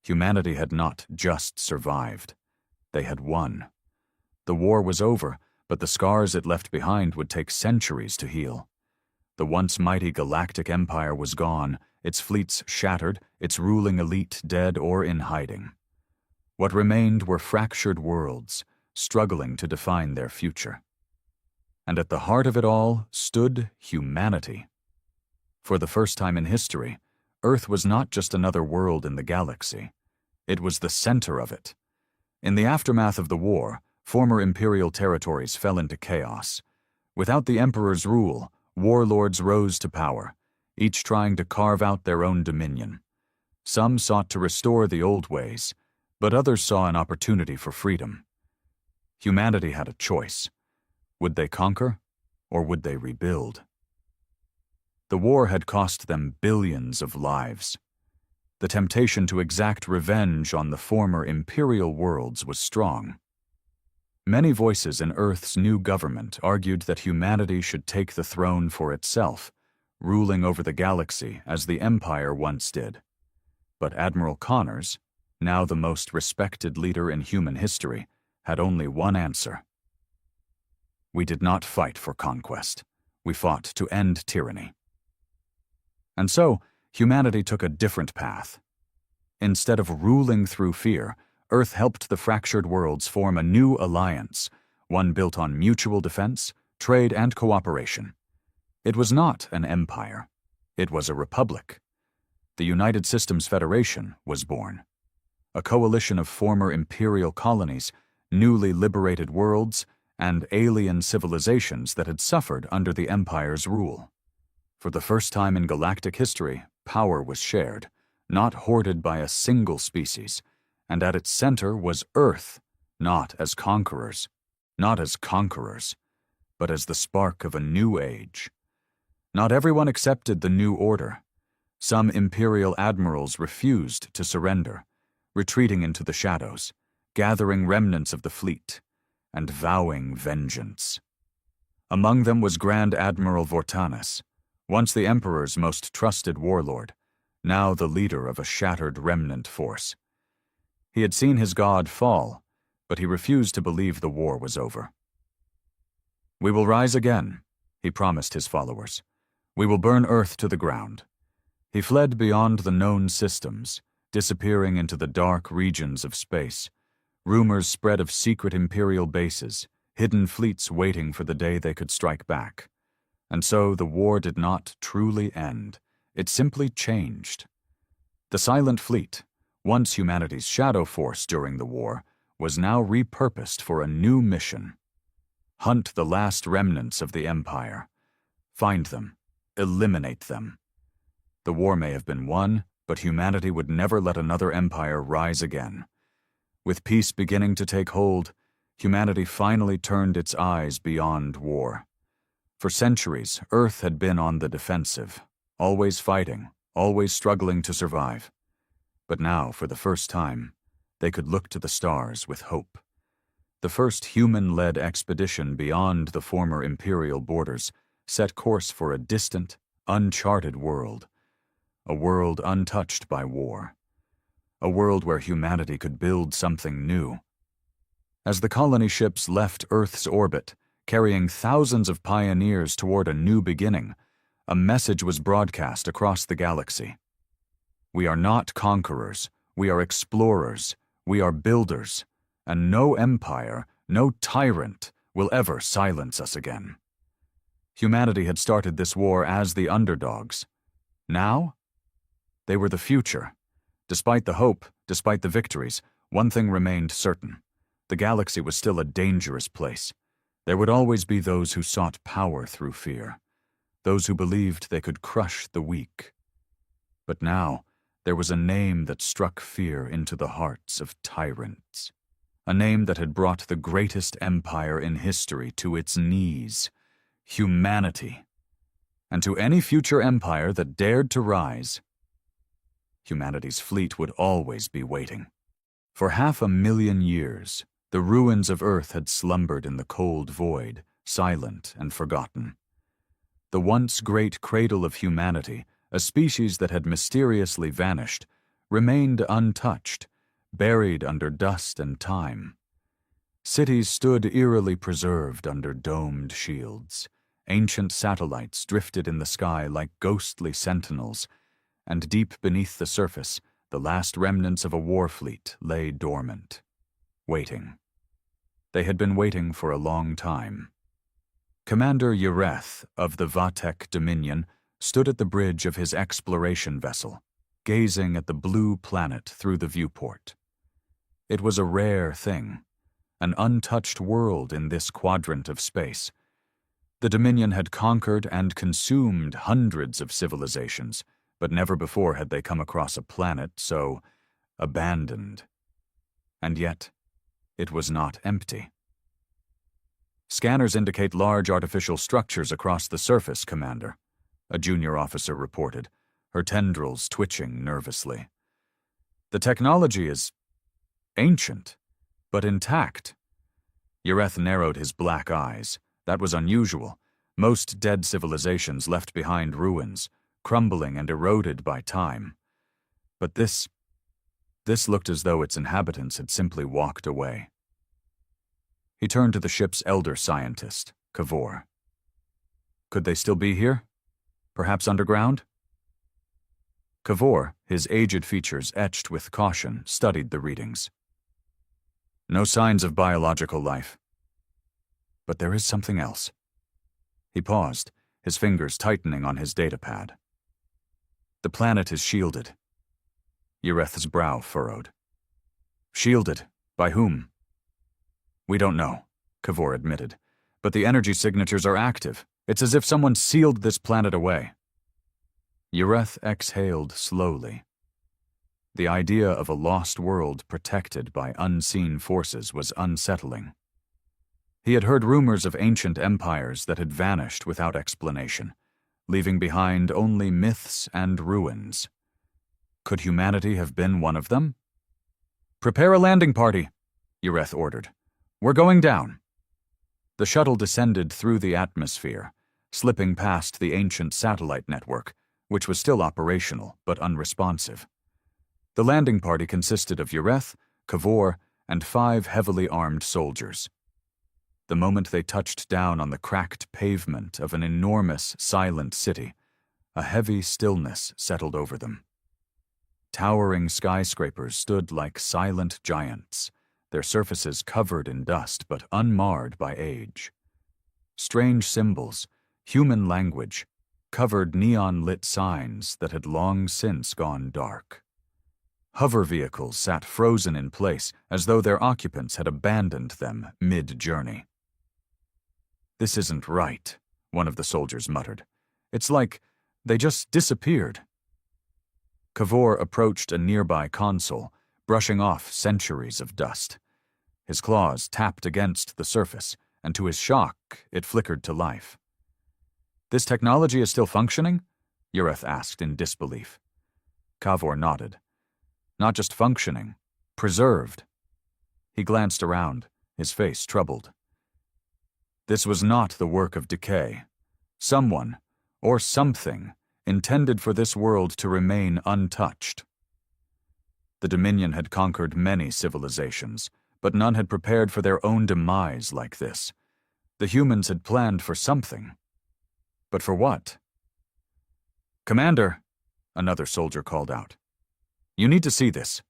Humanity had not just survived. They had won. The war was over, but the scars it left behind would take centuries to heal. The once mighty Galactic Empire was gone, its fleets shattered, its ruling elite dead or in hiding. What remained were fractured worlds, struggling to define their future. And at the heart of it all stood humanity. For the first time in history, Earth was not just another world in the galaxy. It was the center of it. In the aftermath of the war, former Imperial territories fell into chaos. Without the Emperor's rule, warlords rose to power, each trying to carve out their own dominion. Some sought to restore the old ways, but others saw an opportunity for freedom. Humanity had a choice. Would they conquer, or would they rebuild? The war had cost them billions of lives. The temptation to exact revenge on the former imperial worlds was strong. Many voices in Earth's new government argued that humanity should take the throne for itself, ruling over the galaxy as the Empire once did. But Admiral Connors, now the most respected leader in human history, had only one answer. We did not fight for conquest. We fought to end tyranny. And so, humanity took a different path. Instead of ruling through fear, Earth helped the fractured worlds form a new alliance, one built on mutual defense, trade, and cooperation. It was not an empire. It was a republic. The United Systems Federation was born. A coalition of former imperial colonies, newly liberated worlds, and alien civilizations that had suffered under the Empire's rule. For the first time in galactic history, power was shared, not hoarded by a single species, and at its center was Earth, not as conquerors, but as the spark of a new age. Not everyone accepted the new order. Some imperial admirals refused to surrender, retreating into the shadows, gathering remnants of the fleet, and vowing vengeance. Among them was Grand Admiral Vortanus, once the Emperor's most trusted warlord, now the leader of a shattered remnant force. He had seen his god fall, but he refused to believe the war was over. "We will rise again," he promised his followers. "We will burn Earth to the ground." He fled beyond the known systems, disappearing into the dark regions of space. Rumors spread of secret imperial bases, hidden fleets waiting for the day they could strike back. And so the war did not truly end. It simply changed. The Silent Fleet, once humanity's shadow force during the war, was now repurposed for a new mission. Hunt the last remnants of the Empire. Find them. Eliminate them. The war may have been won, but humanity would never let another empire rise again. With peace beginning to take hold, humanity finally turned its eyes beyond war. For centuries, Earth had been on the defensive, always fighting, always struggling to survive. But now, for the first time, they could look to the stars with hope. The first human-led expedition beyond the former imperial borders set course for a distant, uncharted world. A world untouched by war. A world where humanity could build something new. As the colony ships left Earth's orbit, carrying thousands of pioneers toward a new beginning, a message was broadcast across the galaxy. We are not conquerors, we are explorers, we are builders, and no empire, no tyrant will ever silence us again. Humanity had started this war as the underdogs. Now, they were the future. Despite the hope, despite the victories, one thing remained certain. The galaxy was still a dangerous place. There would always be those who sought power through fear, those who believed they could crush the weak. But now, there was a name that struck fear into the hearts of tyrants. A name that had brought the greatest empire in history to its knees. Humanity. And to any future empire that dared to rise, humanity's fleet would always be waiting. For 500,000 years, the ruins of Earth had slumbered in the cold void, silent and forgotten. The once great cradle of humanity, a species that had mysteriously vanished, remained untouched, buried under dust and time. Cities stood eerily preserved under domed shields. Ancient satellites drifted in the sky like ghostly sentinels, and deep beneath the surface, the last remnants of a war fleet lay dormant, waiting. They had been waiting for a long time. Commander Yareth of the Vatek Dominion stood at the bridge of his exploration vessel, gazing at the blue planet through the viewport. It was a rare thing, an untouched world in this quadrant of space. The Dominion had conquered and consumed hundreds of civilizations, but never before had they come across a planet so abandoned. And yet, it was not empty. "Scanners indicate large artificial structures across the surface, Commander," a junior officer reported, her tendrils twitching nervously. "The technology is ancient, but intact." Yareth narrowed his black eyes. That was unusual. Most dead civilizations left behind ruins, crumbling and eroded by time. But this looked as though its inhabitants had simply walked away. He turned to the ship's elder scientist, Kavor. "Could they still be here? Perhaps underground?" Cavor, his aged features etched with caution, studied the readings. No signs of biological life. But there is something else. He paused, his fingers tightening on his datapad. The planet is shielded. Ureth's brow furrowed. Shielded? By whom? We don't know, Cavor admitted, but the energy signatures are active. It's as if someone sealed this planet away. Ureth exhaled slowly. The idea of a lost world protected by unseen forces was unsettling. He had heard rumors of ancient empires that had vanished without explanation, leaving behind only myths and ruins. Could humanity have been one of them? Prepare a landing party, Ureth ordered. We're going down. The shuttle descended through the atmosphere, slipping past the ancient satellite network, which was still operational but unresponsive. The landing party consisted of Ureth, Cavor, and 5 heavily armed soldiers. The moment they touched down on the cracked pavement of an enormous, silent city, a heavy stillness settled over them. Towering skyscrapers stood like silent giants, their surfaces covered in dust but unmarred by age. Strange symbols, human language, covered neon-lit signs that had long since gone dark. Hover vehicles sat frozen in place as though their occupants had abandoned them mid-journey. This isn't right, one of the soldiers muttered. It's like they just disappeared. Cavor approached a nearby console, brushing off centuries of dust. His claws tapped against the surface, and to his shock, it flickered to life. This technology is still functioning? Ureth asked in disbelief. Cavor nodded. Not just functioning, preserved. He glanced around, his face troubled. This was not the work of decay. Someone, or something, intended for this world to remain untouched. The Dominion had conquered many civilizations, but none had prepared for their own demise like this. The humans had planned for something. But for what? Commander, another soldier called out. You need to see this.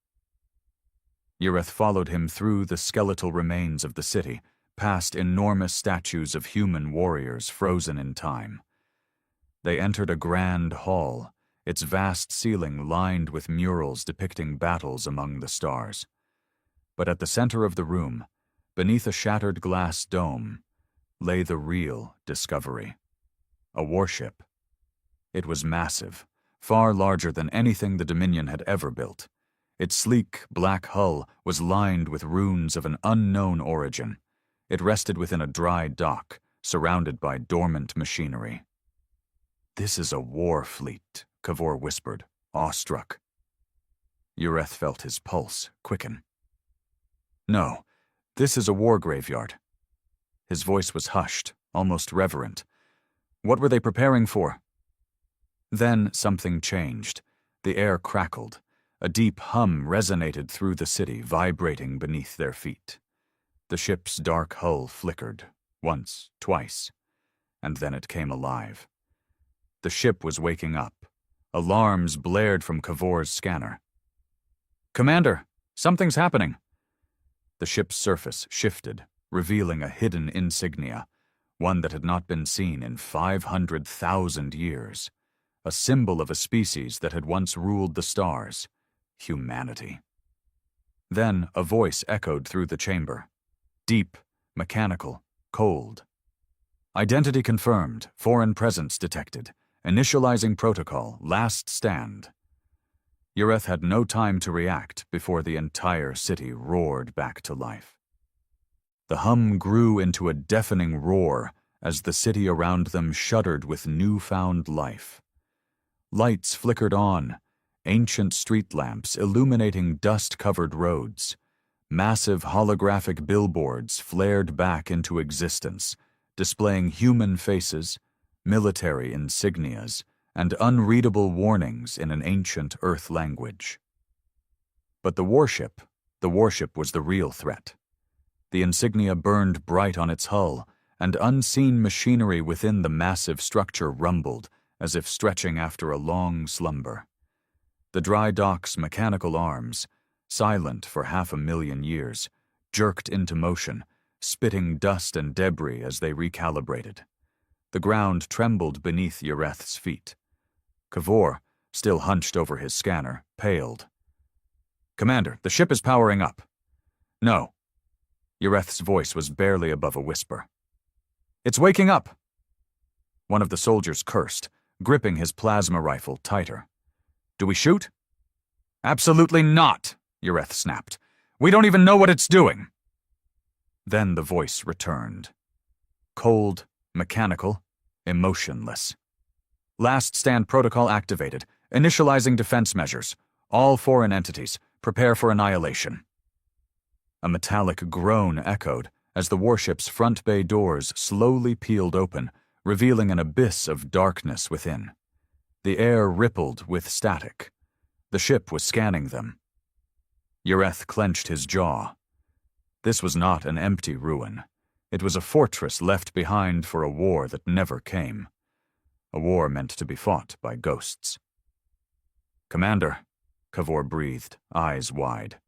Ureth followed him through the skeletal remains of the city, past enormous statues of human warriors frozen in time. They entered a grand hall, its vast ceiling lined with murals depicting battles among the stars. But at the center of the room, beneath a shattered glass dome, lay the real discovery. A warship. It was massive, far larger than anything the Dominion had ever built. Its sleek, black hull was lined with runes of an unknown origin. It rested within a dry dock, surrounded by dormant machinery. This is a war fleet, Cavor whispered, awestruck. Ureth felt his pulse quicken. No, this is a war graveyard. His voice was hushed, almost reverent. What were they preparing for? Then something changed. The air crackled. A deep hum resonated through the city, vibrating beneath their feet. The ship's dark hull flickered, once, twice, and then it came alive. The ship was waking up. Alarms blared from Cavor's scanner. Commander, something's happening. The ship's surface shifted, revealing a hidden insignia, one that had not been seen in 500,000 years, a symbol of a species that had once ruled the stars, humanity. Then a voice echoed through the chamber, deep, mechanical, cold. Identity confirmed, foreign presence detected, initializing protocol, last stand. Ureth had no time to react before the entire city roared back to life. The hum grew into a deafening roar as the city around them shuddered with newfound life. Lights flickered on, ancient street lamps illuminating dust-covered roads. Massive holographic billboards flared back into existence, displaying human faces, military insignias, and unreadable warnings in an ancient Earth language. But the warship was the real threat. The insignia burned bright on its hull, and unseen machinery within the massive structure rumbled, as if stretching after a long slumber. The dry dock's mechanical arms, silent for 500,000 years, jerked into motion, spitting dust and debris as they recalibrated. The ground trembled beneath Yareth's feet. Kavor, still hunched over his scanner, paled. "Commander, the ship is powering up." "No." Yareth's voice was barely above a whisper. "It's waking up." One of the soldiers cursed, gripping his plasma rifle tighter. "Do we shoot?" "Absolutely not," Yareth snapped. "We don't even know what it's doing." Then the voice returned. Cold, mechanical, emotionless. "Last stand protocol activated. Initializing defense measures. All foreign entities, prepare for annihilation." A metallic groan echoed as the warship's front bay doors slowly peeled open, revealing an abyss of darkness within. The air rippled with static. The ship was scanning them. Yareth clenched his jaw. This was not an empty ruin. It was a fortress left behind for a war that never came. A war meant to be fought by ghosts. "Commander," Kavor breathed, eyes wide.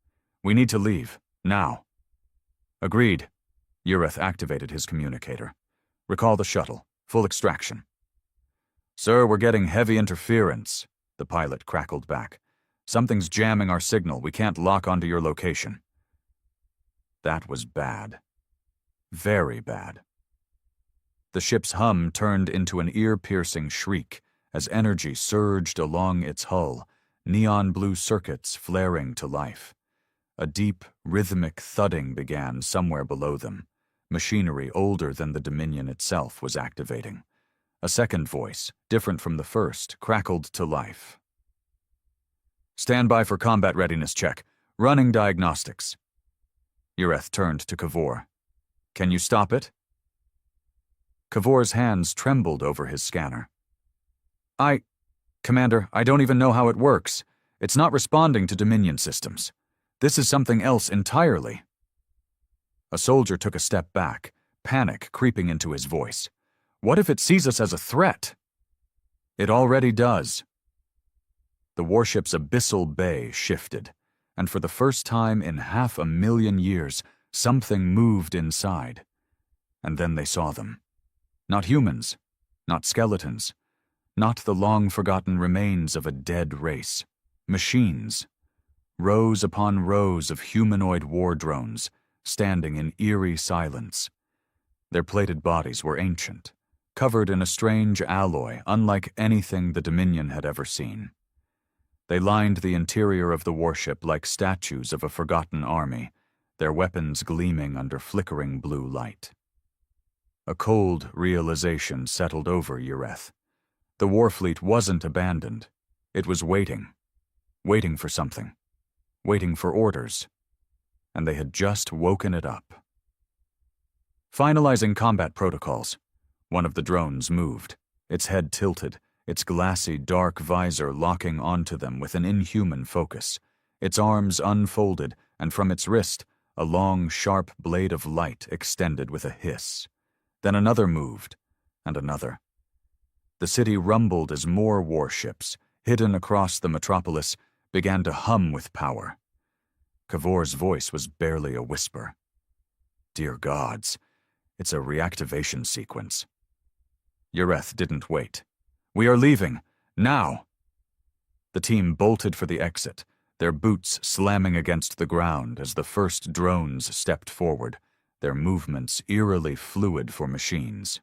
"We need to leave, now." "Agreed." Yareth activated his communicator. "Recall the shuttle. Full extraction." "Sir, we're getting heavy interference," the pilot crackled back. "Something's jamming our signal. We can't lock onto your location." That was bad. Very bad. The ship's hum turned into an ear-piercing shriek as energy surged along its hull, neon blue circuits flaring to life. A deep, rhythmic thudding began somewhere below them. Machinery older than the Dominion itself was activating. A second voice, different from the first, crackled to life. "Stand by for combat readiness check. Running diagnostics." Yareth turned to Kavor. "Can you stop it?" Kavor's hands trembled over his scanner. Commander, I don't even know how it works. It's not responding to Dominion systems. This is something else entirely." A soldier took a step back, panic creeping into his voice. "What if it sees us as a threat?" "It already does." The warship's abyssal bay shifted, and for the first time in 500,000 years, something moved inside. And then they saw them. Not humans, not skeletons, not the long-forgotten remains of a dead race. Machines. Rows upon rows of humanoid war drones, standing in eerie silence. Their plated bodies were ancient, covered in a strange alloy unlike anything the Dominion had ever seen. They lined the interior of the warship like statues of a forgotten army, their weapons gleaming under flickering blue light. A cold realization settled over Yareth. The Warfleet wasn't abandoned. It was waiting. Waiting for something. Waiting for orders. And they had just woken it up. Finalizing combat protocols. One of the drones moved, its head tilted, its glassy, dark visor locking onto them with an inhuman focus. Its arms unfolded, and from its wrist, a long, sharp blade of light extended with a hiss. Then another moved, and another. The city rumbled as more warships, hidden across the metropolis, began to hum with power. Kavor's voice was barely a whisper. "Dear gods, it's a reactivation sequence." Yareth didn't wait. "We are leaving, now!" The team bolted for the exit, their boots slamming against the ground as the first drones stepped forward, their movements eerily fluid for machines.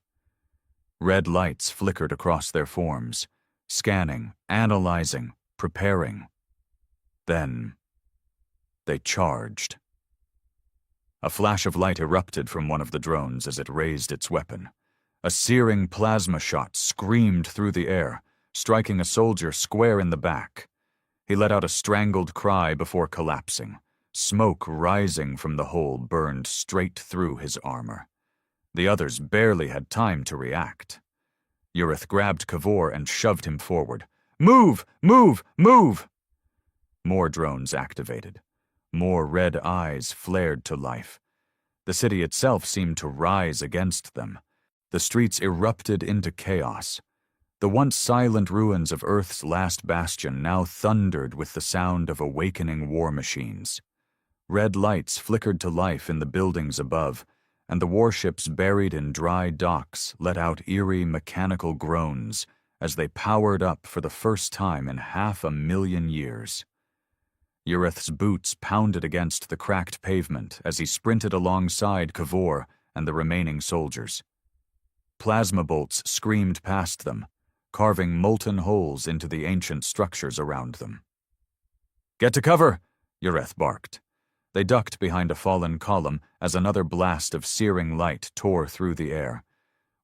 Red lights flickered across their forms, scanning, analyzing, preparing. Then they charged. A flash of light erupted from one of the drones as it raised its weapon. A searing plasma shot screamed through the air, striking a soldier square in the back. He let out a strangled cry before collapsing. Smoke rising from the hole burned straight through his armor. The others barely had time to react. Yareth grabbed Kavor and shoved him forward. "Move! Move! Move!" More drones activated. More red eyes flared to life. The city itself seemed to rise against them. The streets erupted into chaos. The once silent ruins of Earth's last bastion now thundered with the sound of awakening war machines. Red lights flickered to life in the buildings above, and the warships buried in dry docks let out eerie mechanical groans as they powered up for the first time in 500,000 years. Ureth's boots pounded against the cracked pavement as he sprinted alongside Kavor and the remaining soldiers. Plasma bolts screamed past them, carving molten holes into the ancient structures around them. "Get to cover!" Ureth barked. They ducked behind a fallen column as another blast of searing light tore through the air.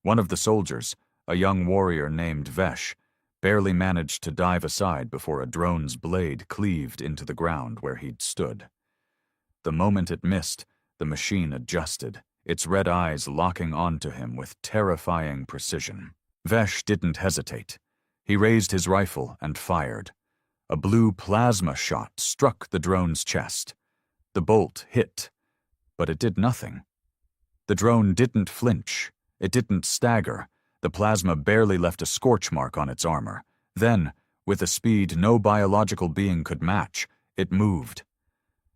One of the soldiers, a young warrior named Vesh, barely managed to dive aside before a drone's blade cleaved into the ground where he'd stood. The moment it missed, the machine adjusted, its red eyes locking onto him with terrifying precision. Vesh didn't hesitate. He raised his rifle and fired. A blue plasma shot struck the drone's chest. The bolt hit, but it did nothing. The drone didn't flinch. It didn't stagger. The plasma barely left a scorch mark on its armor. Then, with a speed no biological being could match, it moved.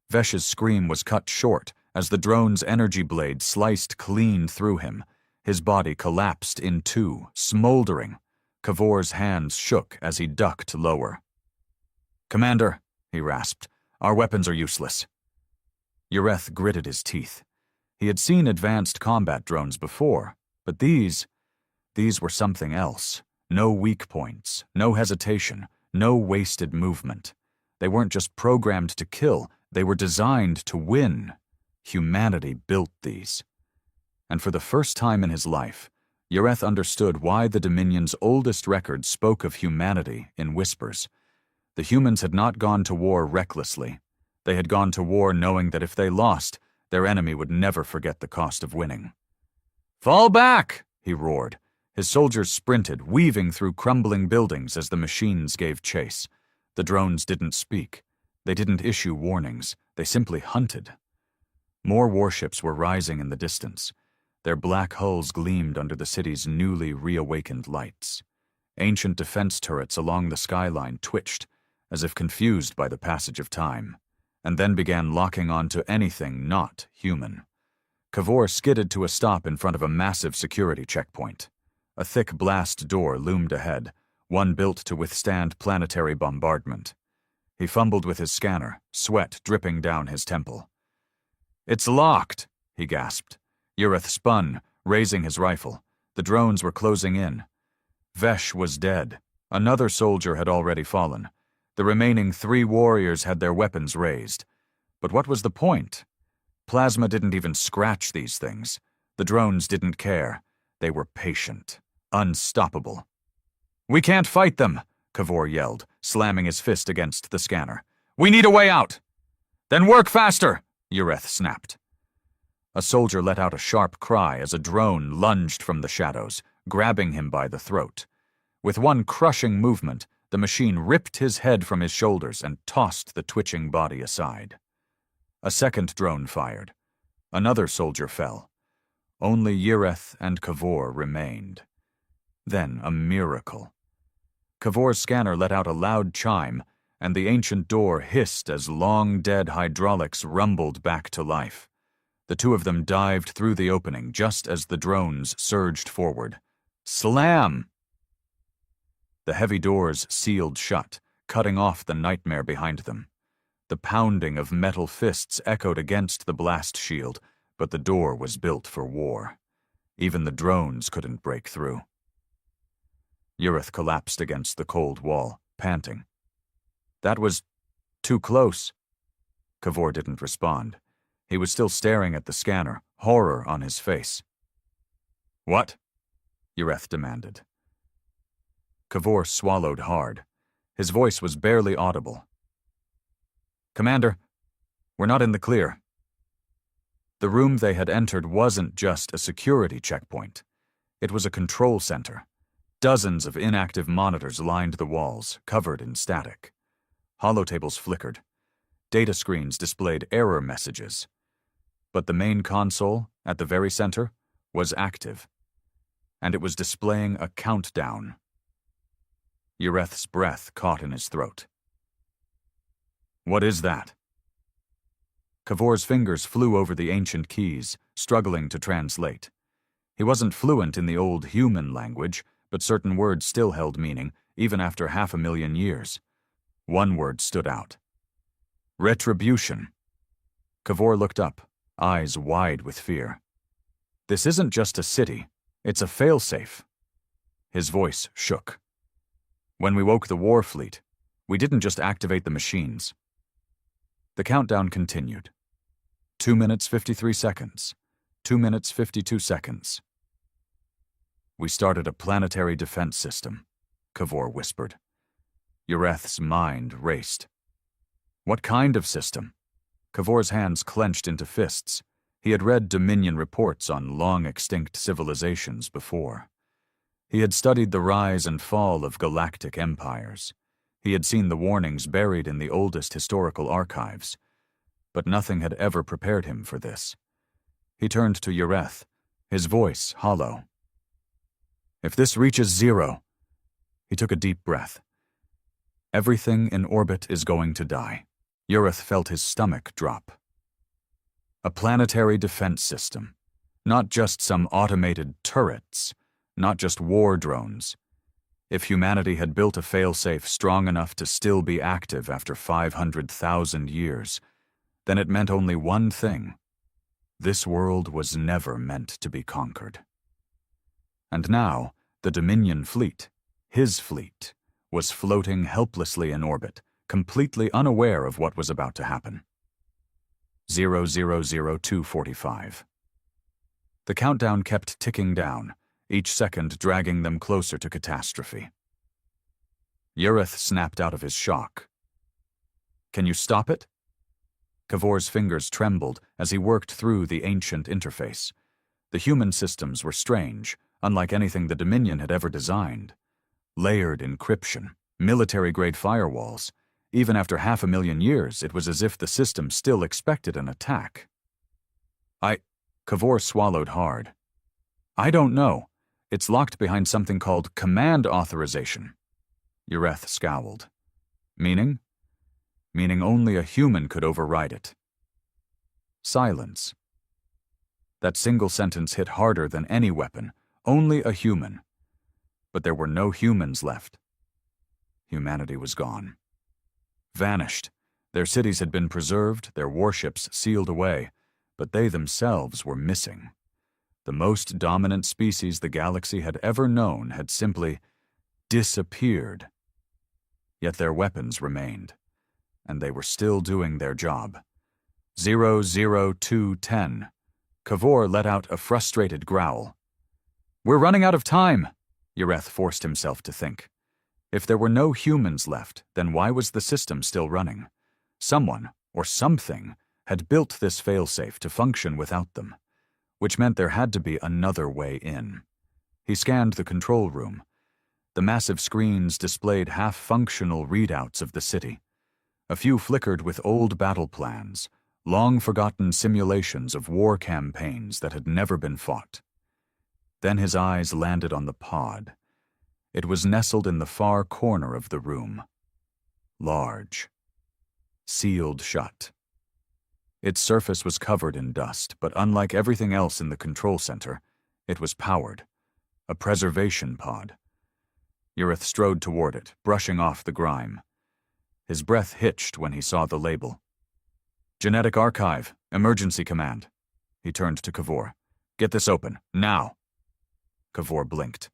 Vesh's scream was cut short as the drone's energy blade sliced clean through him. His body collapsed in two, smoldering. Kavor's hands shook as he ducked lower. "Commander," he rasped, "our weapons are useless." Ureth gritted his teeth. He had seen advanced combat drones before, but these were something else. No weak points, no hesitation, no wasted movement. They weren't just programmed to kill, they were designed to win. Humanity built these. And for the first time in his life, Ureth understood why the Dominion's oldest record spoke of humanity in whispers. The humans had not gone to war recklessly. They had gone to war knowing that if they lost, their enemy would never forget the cost of winning. "Fall back!" he roared. His soldiers sprinted, weaving through crumbling buildings as the machines gave chase. The drones didn't speak. They didn't issue warnings. They simply hunted. More warships were rising in the distance. Their black hulls gleamed under the city's newly reawakened lights. Ancient defense turrets along the skyline twitched, as if confused by the passage of time, and then began locking onto anything not human. Kavor skidded to a stop in front of a massive security checkpoint. A thick blast door loomed ahead, one built to withstand planetary bombardment. He fumbled with his scanner, sweat dripping down his temple. "It's locked," he gasped. Ureth spun, raising his rifle. The drones were closing in. Vesh was dead. Another soldier had already fallen. The remaining 3 warriors had their weapons raised. But what was the point? Plasma didn't even scratch these things. The drones didn't care. They were patient, unstoppable. "We can't fight them," Kavor yelled, slamming his fist against the scanner. "We need a way out." "Then work faster," Ureth snapped. A soldier let out a sharp cry as a drone lunged from the shadows, grabbing him by the throat. With one crushing movement, the machine ripped his head from his shoulders and tossed the twitching body aside. A second drone fired. Another soldier fell. Only Ureth and Kavor remained. Then a miracle. Kavor's scanner let out a loud chime, and the ancient door hissed as long-dead hydraulics rumbled back to life. The two of them dived through the opening just as the drones surged forward. Slam! The heavy doors sealed shut, cutting off the nightmare behind them. The pounding of metal fists echoed against the blast shield, but the door was built for war. Even the drones couldn't break through. Ureth collapsed against the cold wall, panting. "That was too close." Kavor didn't respond. He was still staring at the scanner, horror on his face. "What?" Ureth demanded. Kavor swallowed hard. His voice was barely audible. "Commander, we're not in the clear." The room they had entered wasn't just a security checkpoint. It was a control center. Dozens of inactive monitors lined the walls, covered in static. Holotables flickered. Data screens displayed error messages. But the main console, at the very center, was active. And it was displaying a countdown. Ureth's breath caught in his throat. "What is that?" Kavor's fingers flew over the ancient keys, struggling to translate. He wasn't fluent in the old human language, but certain words still held meaning, even after 500,000 years. One word stood out. Retribution. Kavor looked up, eyes wide with fear. "This isn't just a city, it's a failsafe." His voice shook. "When we woke the war fleet, we didn't just activate the machines." The countdown continued. 2 minutes 53 seconds. 2 minutes 52 seconds. "We started a planetary defense system," Kavor whispered. Ureth's mind raced. What kind of system? Kavor's hands clenched into fists. He had read Dominion reports on long-extinct civilizations before. He had studied the rise and fall of galactic empires. He had seen the warnings buried in the oldest historical archives. But nothing had ever prepared him for this. He turned to Ureth, his voice hollow. "If this reaches 0, he took a deep breath. "Everything in orbit is going to die." Ureth felt his stomach drop. A planetary defense system. Not just some automated turrets. Not just war drones. If humanity had built a failsafe strong enough to still be active after 500,000 years, then it meant only one thing. This world was never meant to be conquered. And now, the Dominion fleet, his fleet, was floating helplessly in orbit, completely unaware of what was about to happen. 000245. The countdown kept ticking down, each second dragging them closer to catastrophe. Ureth snapped out of his shock. "Can you stop it?" Kavor's fingers trembled as he worked through the ancient interface. The human systems were strange, unlike anything the Dominion had ever designed. Layered encryption, military-grade firewalls. Even after 500,000 years, it was as if the system still expected an attack. Kavor swallowed hard. "I don't know. It's locked behind something called command authorization." Ureth scowled. "Meaning?" "Meaning only a human could override it." Silence. That single sentence hit harder than any weapon. Only a human. But there were no humans left. Humanity was gone. Vanished. Their cities had been preserved, their warships sealed away, but they themselves were missing. The most dominant species the galaxy had ever known had simply disappeared. Yet their weapons remained, and they were still doing their job. 00210. Kavor let out a frustrated growl. "We're running out of time," Ureth forced himself to think. If there were no humans left, then why was the system still running? Someone, or something, had built this failsafe to function without them, which meant there had to be another way in. He scanned the control room. The massive screens displayed half-functional readouts of the city. A few flickered with old battle plans, long-forgotten simulations of war campaigns that had never been fought. Then his eyes landed on the pod. It was nestled in the far corner of the room. Large. Sealed shut. Its surface was covered in dust, but unlike everything else in the control center, it was powered. A preservation pod. Ureth strode toward it, brushing off the grime. His breath hitched when he saw the label. "Genetic Archive, Emergency Command." He turned to Kavor. "Get this open, now." Kavor blinked.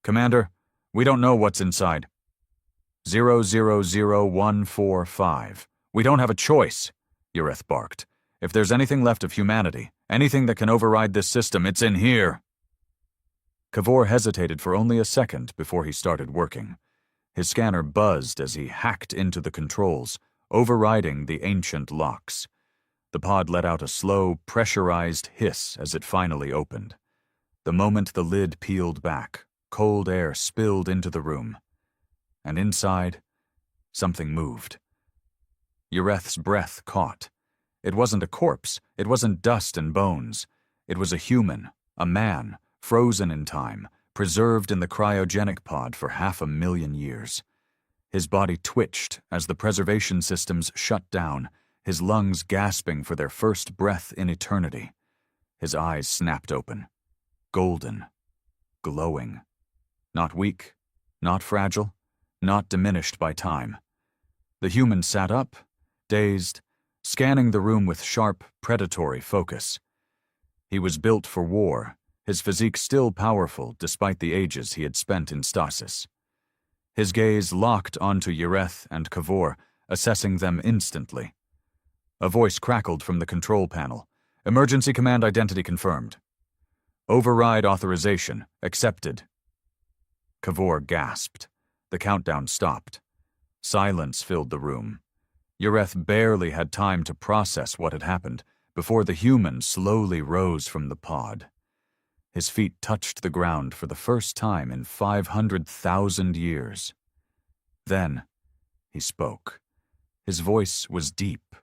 "Commander, we don't know what's inside." 000145. "We don't have a choice," Ureth barked. "If there's anything left of humanity, anything that can override this system, it's in here." Kavor hesitated for only a second before he started working. His scanner buzzed as he hacked into the controls, overriding the ancient locks. The pod let out a slow, pressurized hiss as it finally opened. The moment the lid peeled back, cold air spilled into the room. And inside, something moved. Ureth's breath caught. It wasn't a corpse. It wasn't dust and bones. It was a human, a man, frozen in time, preserved in the cryogenic pod for 500,000 years. His body twitched as the preservation systems shut down, his lungs gasping for their first breath in eternity. His eyes snapped open, golden, glowing. Not weak, not fragile, not diminished by time. The human sat up, dazed, scanning the room with sharp, predatory focus. He was built for war, his physique still powerful despite the ages he had spent in stasis. His gaze locked onto Yareth and Kavor, assessing them instantly. A voice crackled from the control panel. Emergency command identity confirmed. Override authorization accepted. Kavor gasped. The countdown stopped. Silence filled the room. Yareth barely had time to process what had happened before the human slowly rose from the pod. His feet touched the ground for the first time in 500,000 years. Then he spoke. His voice was deep,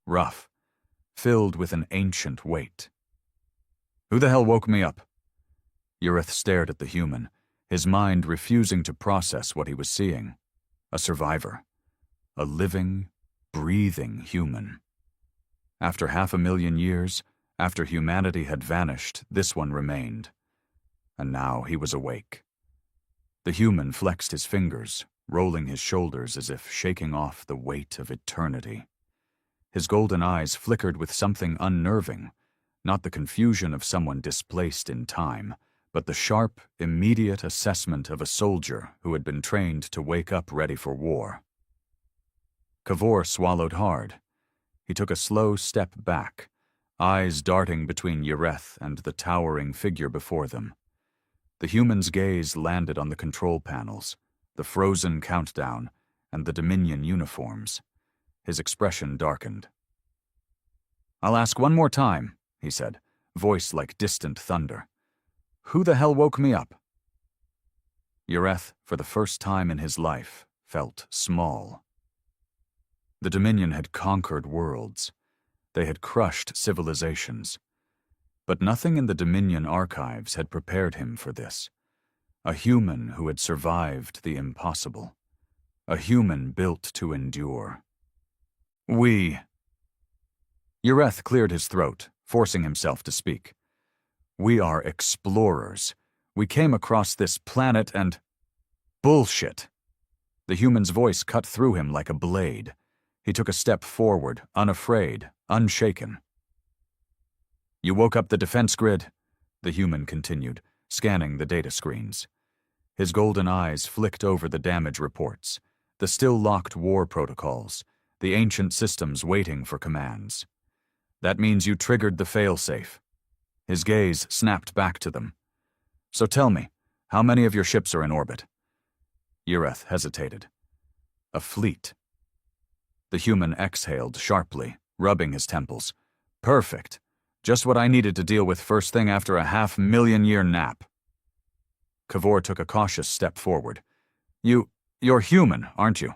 rough, filled with an ancient weight. "Who the hell woke me up?" Yareth stared at the human, his mind refusing to process what he was seeing. A survivor. A living, breathing human. After 500,000 years, after humanity had vanished, this one remained. And now he was awake. The human flexed his fingers, rolling his shoulders as if shaking off the weight of eternity. His golden eyes flickered with something unnerving, not the confusion of someone displaced in time, but the sharp, immediate assessment of a soldier who had been trained to wake up ready for war. Kavor swallowed hard. He took a slow step back, eyes darting between Yareth and the towering figure before them. The human's gaze landed on the control panels, the frozen countdown, and the Dominion uniforms. His expression darkened. "I'll ask one more time," he said, voice like distant thunder. "Who the hell woke me up?" Yareth, for the first time in his life, felt small. The Dominion had conquered worlds. They had crushed civilizations. But nothing in the Dominion archives had prepared him for this. A human who had survived the impossible. A human built to endure. Yareth cleared his throat, forcing himself to speak. "We are explorers. We came across this planet and—" "Bullshit!" The human's voice cut through him like a blade. He took a step forward, unafraid, unshaken. "You woke up the defense grid," the human continued, scanning the data screens. His golden eyes flicked over the damage reports, the still-locked war protocols, the ancient systems waiting for commands. "That means you triggered the failsafe." His gaze snapped back to them. "So tell me, how many of your ships are in orbit?" Yareth hesitated. "A fleet." The human exhaled sharply, rubbing his temples. "Perfect. Just what I needed to deal with first thing after a 500,000-year nap." Kavor took a cautious step forward. You're human, aren't you?"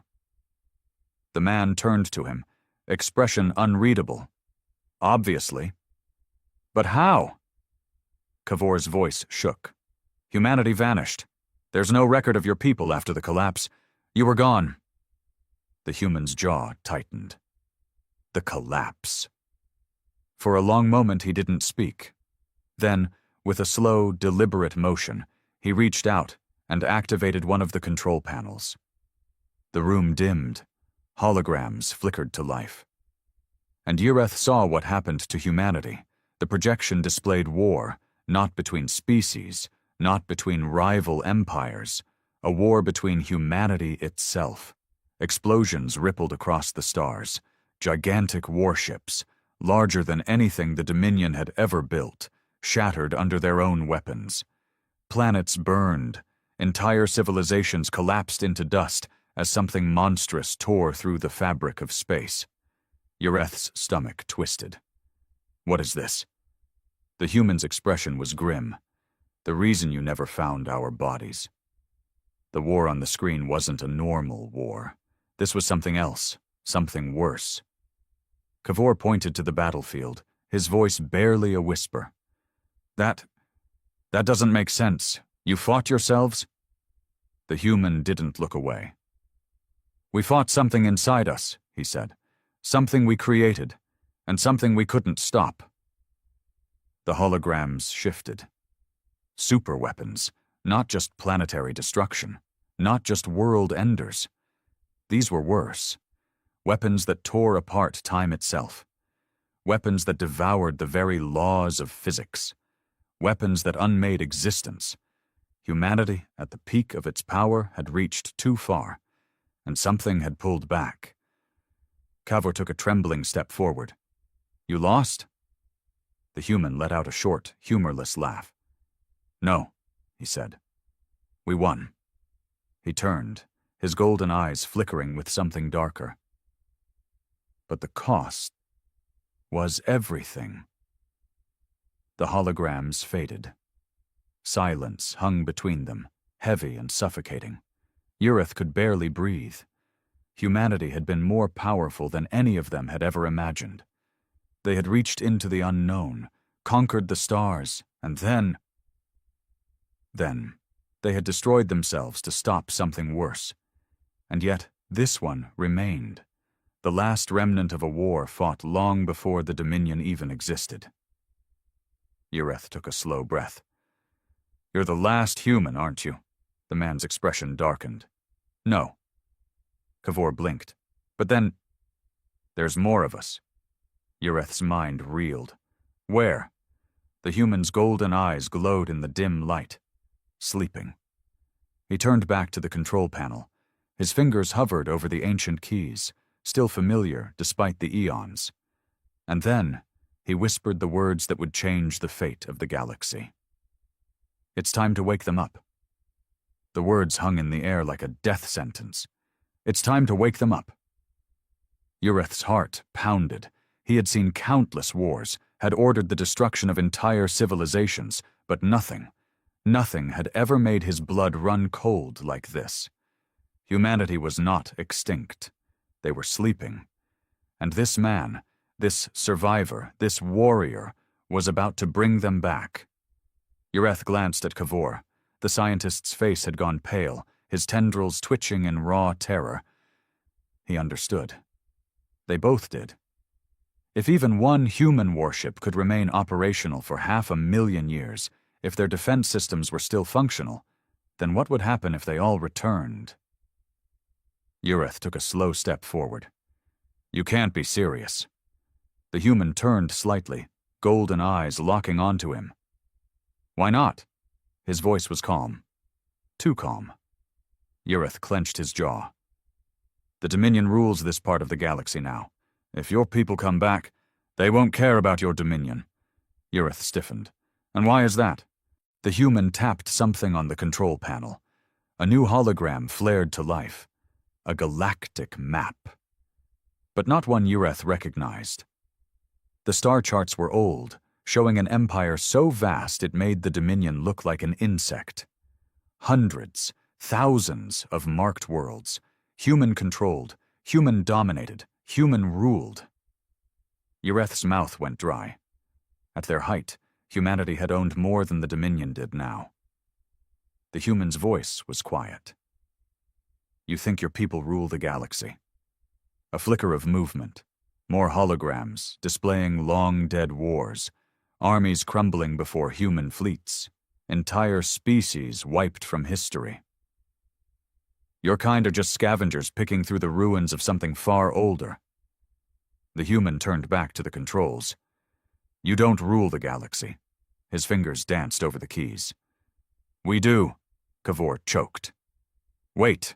The man turned to him, expression unreadable. "Obviously." "But how?" Kavor's voice shook. "Humanity vanished. There's no record of your people after the collapse. You were gone." The human's jaw tightened. The collapse. For a long moment he didn't speak. Then, with a slow, deliberate motion, he reached out and activated one of the control panels. The room dimmed. Holograms flickered to life. And Yareth saw what happened to humanity. The projection displayed war, not between species, not between rival empires, a war between humanity itself. Explosions rippled across the stars, gigantic warships, larger than anything the Dominion had ever built, shattered under their own weapons. Planets burned, entire civilizations collapsed into dust as something monstrous tore through the fabric of space. Yareth's stomach twisted. "What is this?" The human's expression was grim. "The reason you never found our bodies." The war on the screen wasn't a normal war. This was something else, something worse. Kavor pointed to the battlefield, his voice barely a whisper. That doesn't make sense. You fought yourselves? The human didn't look away. We fought something inside us, he said. Something we created, and something we couldn't stop. The holograms shifted. Super weapons, not just planetary destruction, not just world enders. These were worse. Weapons that tore apart time itself. Weapons that devoured the very laws of physics. Weapons that unmade existence. Humanity, at the peak of its power, had reached too far, and something had pulled back. Cavor took a trembling step forward. You lost? The human let out a short, humorless laugh. No, he said. We won. He turned, his golden eyes flickering with something darker. But the cost was everything. The holograms faded. Silence hung between them, heavy and suffocating. Ureth could barely breathe. Humanity had been more powerful than any of them had ever imagined. They had reached into the unknown, conquered the stars, and then they had destroyed themselves to stop something worse. And yet this one remained, the last remnant of a war fought long before the Dominion even existed. Ureth took a slow breath. You're the last human, aren't you? The man's expression darkened. No. Cavor blinked. But then, there's more of us. Ureth's mind reeled. Where? The human's golden eyes glowed in the dim light. Sleeping. He turned back to the control panel. His fingers hovered over the ancient keys, still familiar despite the eons. And then, he whispered the words that would change the fate of the galaxy. It's time to wake them up. The words hung in the air like a death sentence. It's time to wake them up. Ureth's heart pounded. He had seen countless wars, had ordered the destruction of entire civilizations, but nothing had ever made his blood run cold like this. Humanity was not extinct. They were sleeping. And this man, this survivor, this warrior, was about to bring them back. Ureth glanced at Cavor. The scientist's face had gone pale, his tendrils twitching in raw terror. He understood. They both did. If even one human warship could remain operational for 500,000 years, if their defense systems were still functional, then what would happen if they all returned? Ureth took a slow step forward. You can't be serious. The human turned slightly, golden eyes locking onto him. Why not? His voice was calm. Too calm. Ureth clenched his jaw. The Dominion rules this part of the galaxy now. If your people come back, they won't care about your Dominion. Ureth stiffened. And why is that? The human tapped something on the control panel. A new hologram flared to life. A galactic map. But not one Ureth recognized. The star charts were old, showing an empire so vast it made the Dominion look like an insect. Hundreds, thousands of marked worlds, human-controlled, human-dominated, human-ruled. Ureth's mouth went dry. At their height, humanity had owned more than the Dominion did now. The human's voice was quiet. You think your people rule the galaxy. A flicker of movement, more holograms displaying long-dead wars, armies crumbling before human fleets, entire species wiped from history. Your kind are just scavengers picking through the ruins of something far older. The human turned back to the controls. You don't rule the galaxy. His fingers danced over the keys. We do, Cavor choked. Wait.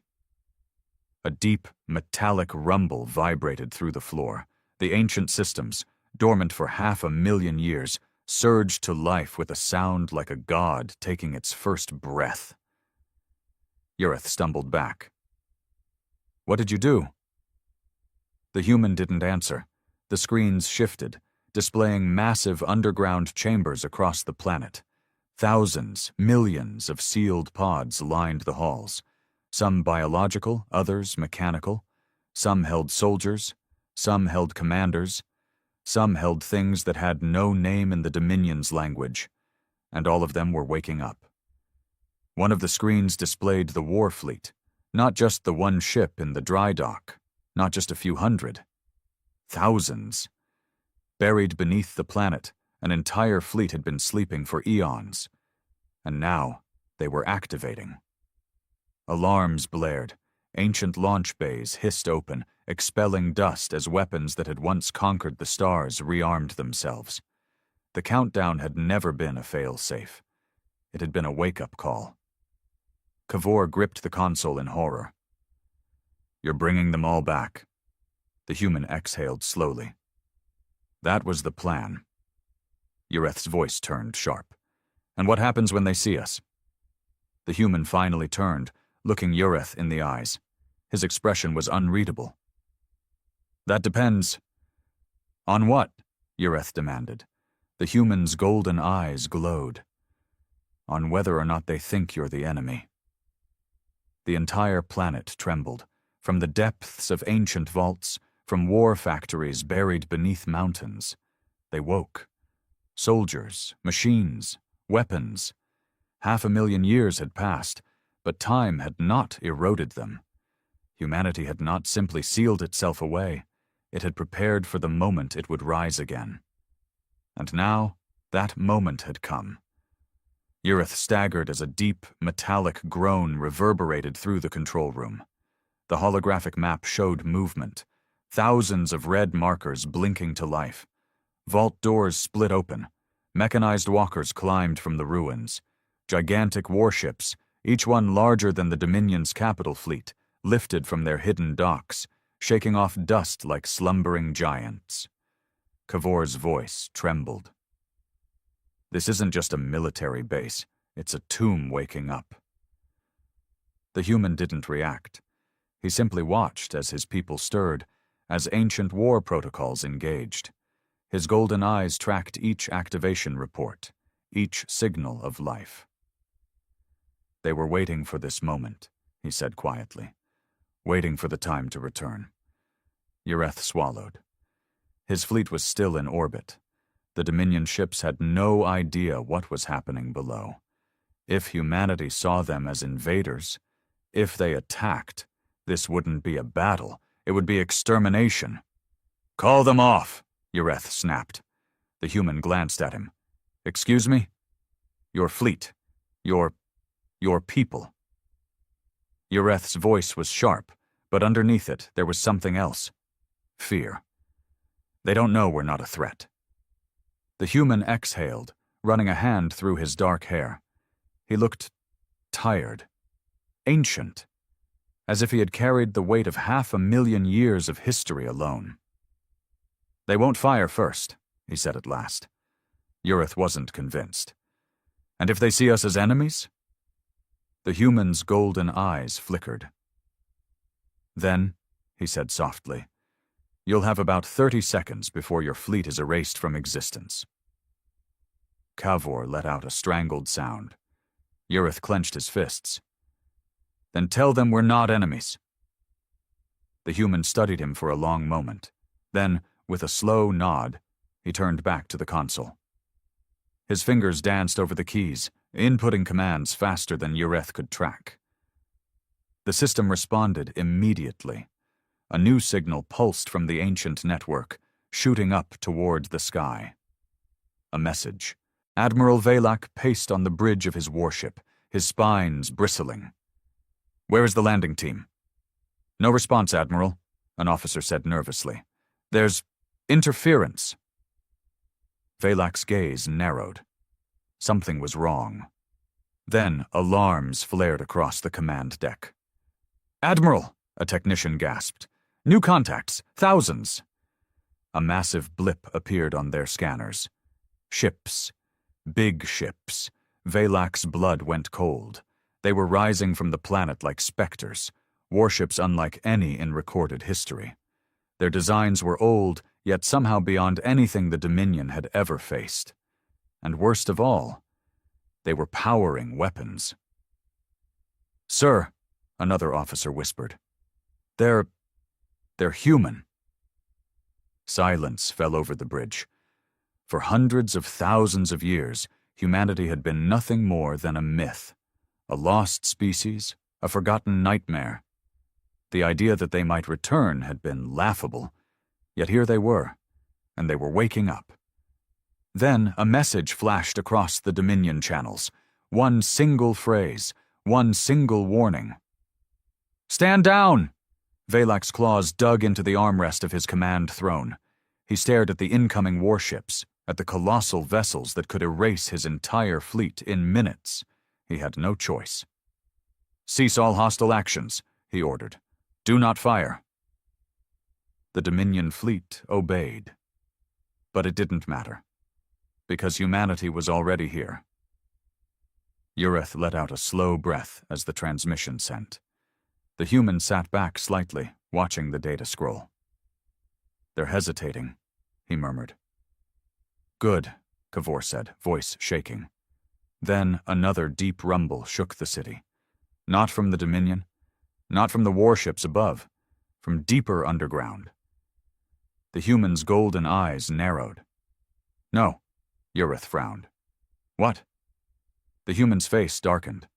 A deep, metallic rumble vibrated through the floor. The ancient systems, dormant for 500,000 years, surged to life with a sound like a god taking its first breath. Ureth stumbled back. What did you do? The human didn't answer. The screens shifted, displaying massive underground chambers across the planet. Thousands, millions of sealed pods lined the halls. Some biological, others mechanical. Some held soldiers, some held commanders, some held things that had no name in the Dominion's language, and all of them were waking up. One of the screens displayed the war fleet, not just the one ship in the dry dock, not just a few hundred. Thousands. Buried beneath the planet, an entire fleet had been sleeping for eons, and now they were activating. Alarms blared, ancient launch bays hissed open, expelling dust as weapons that had once conquered the stars rearmed themselves. The countdown had never been a fail-safe. It had been a wake-up call. Cavor gripped the console in horror. "You're bringing them all back." The human exhaled slowly. "That was the plan." Ureth's voice turned sharp. "And what happens when they see us?" The human finally turned, looking Ureth in the eyes. His expression was unreadable. "That depends." "On what?" Ureth demanded. The human's golden eyes glowed. "On whether or not they think you're the enemy." The entire planet trembled, from the depths of ancient vaults, from war factories buried beneath mountains. They woke. Soldiers, machines, weapons. 500,000 years had passed, but time had not eroded them. Humanity had not simply sealed itself away. It had prepared for the moment it would rise again. And now, that moment had come. Ureth staggered as a deep, metallic groan reverberated through the control room. The holographic map showed movement, thousands of red markers blinking to life. Vault doors split open. Mechanized walkers climbed from the ruins. Gigantic warships, each one larger than the Dominion's capital fleet, lifted from their hidden docks, shaking off dust like slumbering giants. Cavor's voice trembled. "This isn't just a military base, it's a tomb waking up." The human didn't react. He simply watched as his people stirred, as ancient war protocols engaged. His golden eyes tracked each activation report, each signal of life. "They were waiting for this moment," he said quietly, "waiting for the time to return." Ureth swallowed. His fleet was still in orbit. The Dominion ships had no idea what was happening below. If humanity saw them as invaders, if they attacked, this wouldn't be a battle, it would be extermination. "Call them off," Ureth snapped. The human glanced at him. "Excuse me?" "Your fleet. Your people." Ureth's voice was sharp, but underneath it there was something else. Fear. "They don't know we're not a threat." The human exhaled, running a hand through his dark hair. He looked tired, ancient, as if he had carried the weight of 500,000 years of history alone. "They won't fire first," he said at last. Ureth wasn't convinced. "And if they see us as enemies?" The human's golden eyes flickered. "Then," he said softly, "you'll have about 30 seconds before your fleet is erased from existence." Cavor let out a strangled sound. Ureth clenched his fists. "Then tell them we're not enemies." The human studied him for a long moment. Then, with a slow nod, he turned back to the console. His fingers danced over the keys, inputting commands faster than Ureth could track. The system responded immediately. A new signal pulsed from the ancient network, shooting up toward the sky. A message. Admiral Velak paced on the bridge of his warship, his spines bristling. "Where is the landing team?" "No response, Admiral," an officer said nervously. "There's interference." Velak's gaze narrowed. Something was wrong. Then alarms flared across the command deck. "Admiral," a technician gasped. "New contacts, thousands." A massive blip appeared on their scanners. Ships. Big ships. Velak's blood went cold. They were rising from the planet like specters, warships unlike any in recorded history. Their designs were old, yet somehow beyond anything the Dominion had ever faced. And worst of all, they were powering weapons. "Sir," another officer whispered, They're human." Silence fell over the bridge. For hundreds of thousands of years, humanity had been nothing more than a myth, A lost species, a forgotten nightmare. The idea that they might return had been laughable, yet here they were, and they were waking up. Then a message flashed across the Dominion channels. One single phrase, one single warning. "Stand down!" Valak's claws dug into the armrest of his command throne. He stared at the incoming warships, at the colossal vessels that could erase his entire fleet in minutes. He had no choice. "Cease all hostile actions," he ordered. "Do not fire." The Dominion fleet obeyed. But it didn't matter, because humanity was already here. Ureth let out a slow breath as the transmission sent. The human sat back slightly, watching the data scroll. "They're hesitating," he murmured. "Good," Kavor said, voice shaking. Then another deep rumble shook the city. Not from the Dominion, not from the warships above, from deeper underground. The human's golden eyes narrowed. "No," Ureth frowned. "What?" The human's face darkened.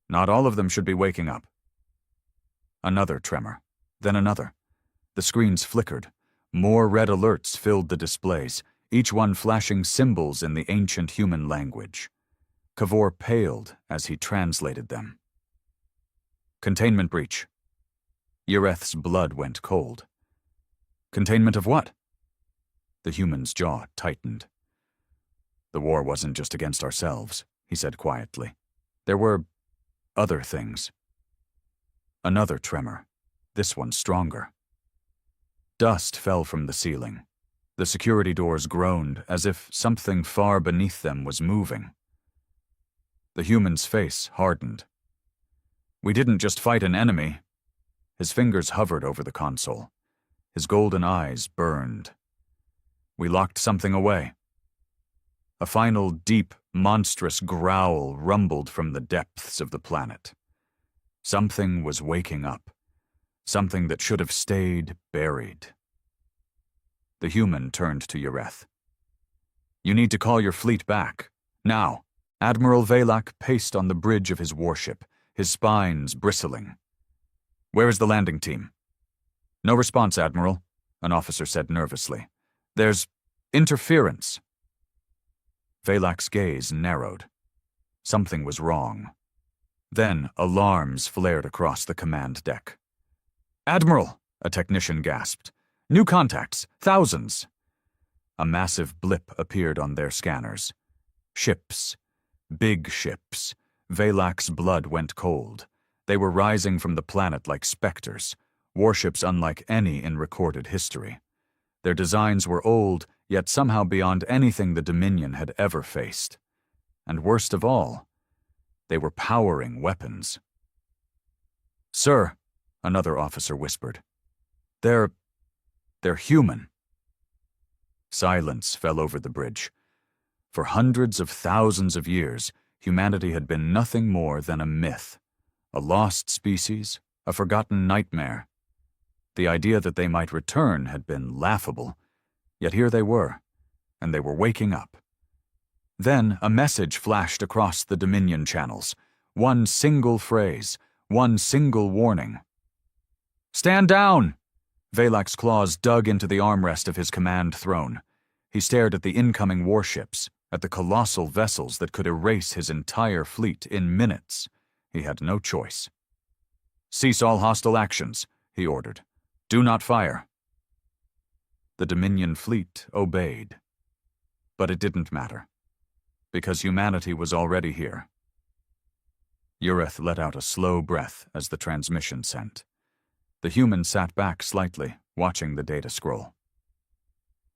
"Not all of them should be waking up." Another tremor, then another. The screens flickered. More red alerts filled the displays, each one flashing symbols in the ancient human language. Kavor paled as he translated them. "Containment breach." Ureth's blood went cold. "Containment of what?" The human's jaw tightened. "The war wasn't just against ourselves," he said quietly. "There were other things." Another tremor, this one stronger. Dust fell from the ceiling. The security doors groaned as if something far beneath them was moving. The human's face hardened. "We didn't just fight an enemy." His fingers hovered over the console. His golden eyes burned. "We locked something away." A final deep, monstrous growl rumbled from the depths of the planet. Something was waking up. Something that should have stayed buried. The human turned to Ureth. "You need to call your fleet back. Now." Admiral Valak paced on the bridge of his warship, his spines bristling. "Where is the landing team?" "No response, Admiral," an officer said nervously. "There's interference." Valak's gaze narrowed. Something was wrong. Then alarms flared across the command deck. "Admiral," a technician gasped. "New contacts, thousands." A massive blip appeared on their scanners. Ships. Big ships. Valak's blood went cold. They were rising from the planet like specters, warships unlike any in recorded history. Their designs were old, yet somehow beyond anything the Dominion had ever faced. And worst of all, they were powering weapons. "Sir," another officer whispered. They're human." Silence fell over the bridge. For hundreds of thousands of years, humanity had been nothing more than a myth, a lost species, a forgotten nightmare. The idea that they might return had been laughable, yet here they were, and they were waking up. Then a message flashed across the Dominion channels. One single phrase, one single warning. "Stand down!" Valak's claws dug into the armrest of his command throne. He stared at the incoming warships, at the colossal vessels that could erase his entire fleet in minutes. He had no choice. "Cease all hostile actions," he ordered. "Do not fire." The Dominion fleet obeyed. But it didn't matter, because humanity was already here. Ureth let out a slow breath as the transmission sent. The human sat back slightly, watching the data scroll.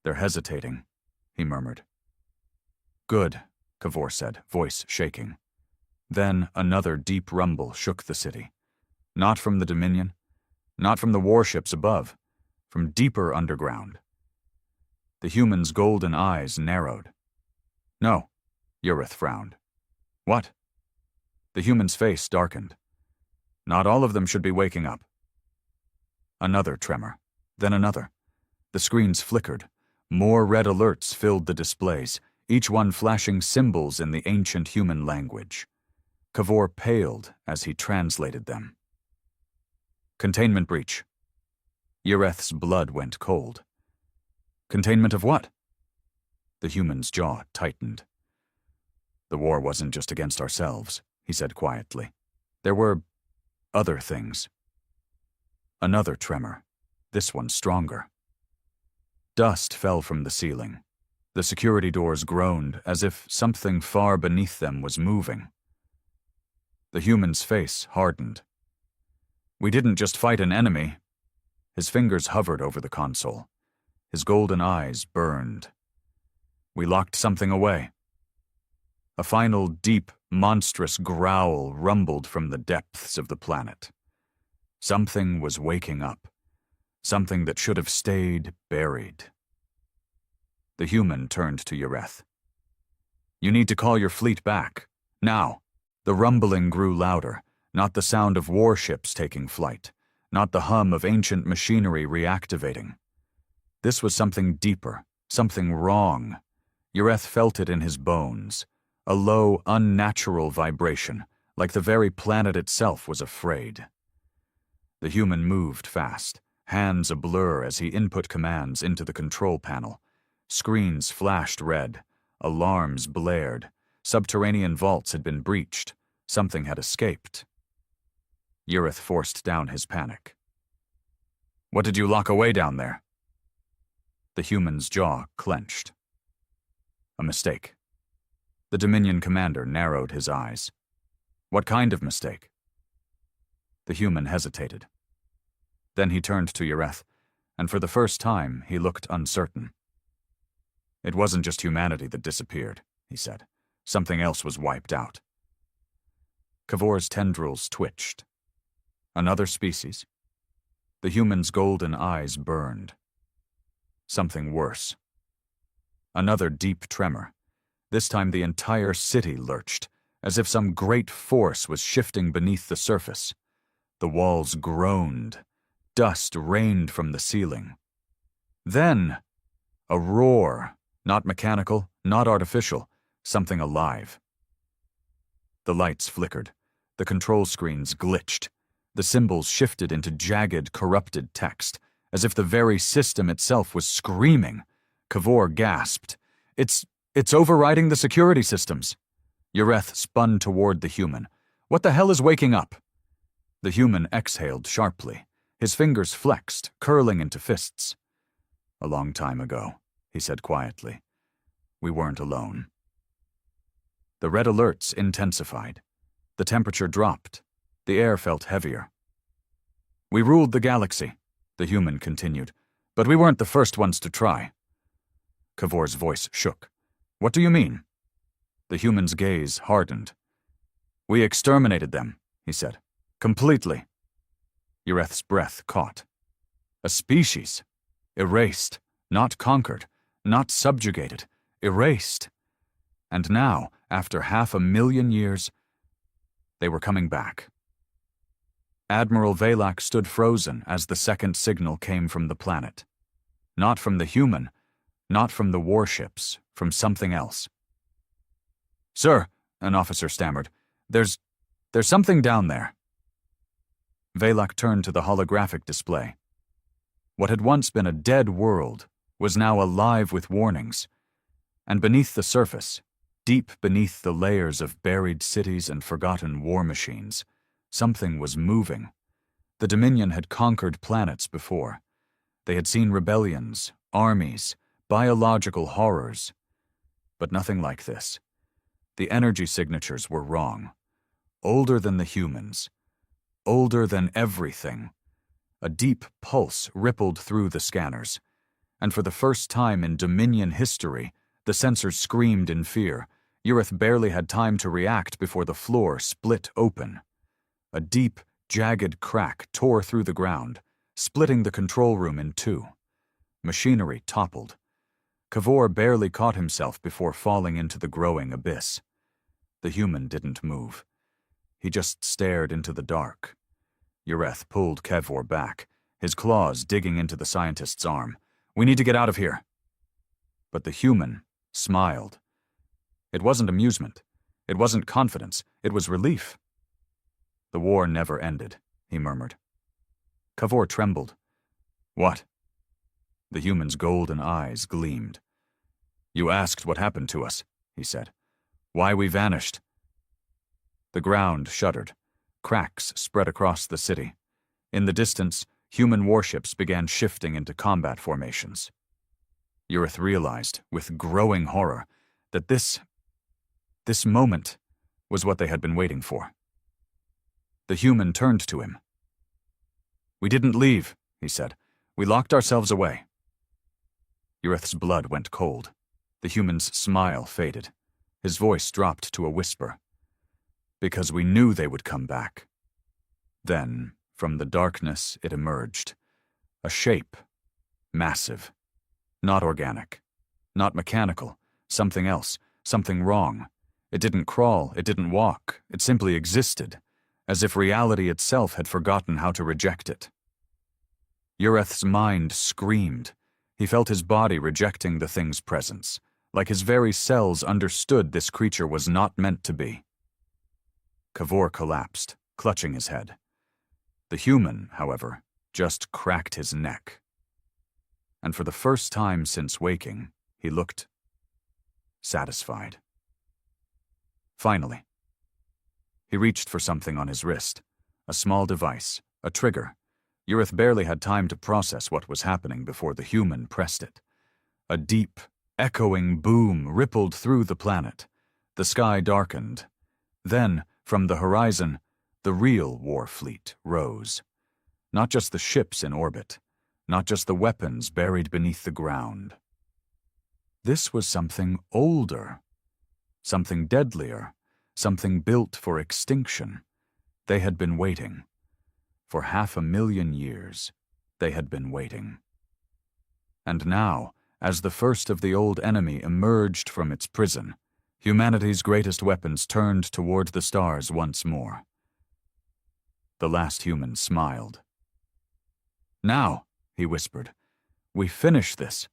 "They're hesitating," he murmured. "Good," Kavor said, voice shaking. Then another deep rumble shook the city. Not from the Dominion, not from the warships above, from deeper underground. The human's golden eyes narrowed. "No," Ureth frowned. "What?" The human's face darkened. "Not all of them should be waking up." Another tremor, then another. The screens flickered. More red alerts filled the displays, each one flashing symbols in the ancient human language. Kavor paled as he translated them. Containment breach. Yreth's blood went cold. Containment of what? The human's jaw tightened. The war wasn't just against ourselves, he said quietly. There were other things. Another tremor, this one stronger. Dust fell from the ceiling. The security doors groaned as if something far beneath them was moving. The human's face hardened. We didn't just fight an enemy. His fingers hovered over the console. His golden eyes burned. We locked something away. A final deep, monstrous growl rumbled from the depths of the planet. Something was waking up. Something that should have stayed buried. The human turned to Yreth. You need to call your fleet back. Now. The rumbling grew louder, not the sound of warships taking flight, not the hum of ancient machinery reactivating. This was something deeper, something wrong. Yreth felt it in his bones, a low, unnatural vibration, like the very planet itself was afraid. The human moved fast, hands a blur as he input commands into the control panel. Screens flashed red, alarms blared, subterranean vaults had been breached, something had escaped. Yreth forced down his panic. What did you lock away down there? The human's jaw clenched. A mistake. The Dominion commander narrowed his eyes. What kind of mistake? The human hesitated. Then he turned to Yreth, and for the first time he looked uncertain. It wasn't just humanity that disappeared, he said. Something else was wiped out. Kavor's tendrils twitched. Another species? The human's golden eyes burned. Something worse. Another deep tremor. This time the entire city lurched, as if some great force was shifting beneath the surface. The walls groaned. Dust rained from the ceiling. Then, a roar, not mechanical, not artificial, something alive. The lights flickered. The control screens glitched. The symbols shifted into jagged, corrupted text, as if the very system itself was screaming. Kavor gasped. It's overriding the security systems. Yreth spun toward the human. What the hell is waking up? The human exhaled sharply. His fingers flexed, curling into fists. A long time ago, he said quietly. We weren't alone. The red alerts intensified. The temperature dropped. The air felt heavier. We ruled the galaxy, the human continued, but we weren't the first ones to try. Kavor's voice shook. What do you mean? The human's gaze hardened. We exterminated them, he said. Completely. Yreth's breath caught. A species. Erased. Not conquered. Not subjugated. Erased. And now, after 500,000 years, they were coming back. Admiral Valak stood frozen as the second signal came from the planet. Not from the human, not from the warships, from something else. Sir, an officer stammered, there's something down there. Valak turned to the holographic display. What had once been a dead world was now alive with warnings, and beneath the surface, deep beneath the layers of buried cities and forgotten war machines, something was moving. The Dominion had conquered planets before. They had seen rebellions, armies, biological horrors. But nothing like this. The energy signatures were wrong. Older than the humans. Older than everything. A deep pulse rippled through the scanners. And for the first time in Dominion history, the sensors screamed in fear. Yreth barely had time to react before the floor split open. A deep, jagged crack tore through the ground, splitting the control room in two. Machinery toppled. Kavor barely caught himself before falling into the growing abyss. The human didn't move. He just stared into the dark. Yreth pulled Kavor back, his claws digging into the scientist's arm. We need to get out of here. But the human smiled. It wasn't amusement. It wasn't confidence, it was relief. The war never ended, he murmured. Cavor trembled. What? The human's golden eyes gleamed. You asked what happened to us, he said. Why we vanished. The ground shuddered. Cracks spread across the city. In the distance, human warships began shifting into combat formations. Urith realized, with growing horror, that this moment was what they had been waiting for. The human turned to him. We didn't leave, he said. We locked ourselves away. Urith's blood went cold. The human's smile faded. His voice dropped to a whisper. Because we knew they would come back. Then, from the darkness, it emerged. A shape. Massive. Not organic. Not mechanical. Something else. Something wrong. It didn't crawl. It didn't walk. It simply existed, as if reality itself had forgotten how to reject it. Ureth's mind screamed. He felt his body rejecting the thing's presence, like his very cells understood this creature was not meant to be. Cavor collapsed, clutching his head. The human, however, just cracked his neck. And for the first time since waking, he looked satisfied. Finally, he reached for something on his wrist, a small device, a trigger. Urith barely had time to process what was happening before the human pressed it. A deep, echoing boom rippled through the planet. The sky darkened. Then, from the horizon, the real war fleet rose. Not just the ships in orbit, not just the weapons buried beneath the ground. This was something older, something deadlier, something built for extinction. They had been waiting. For 500,000 years, they had been waiting. And now, as the first of the old enemy emerged from its prison, humanity's greatest weapons turned toward the stars once more. The last human smiled. Now, he whispered, we finish this.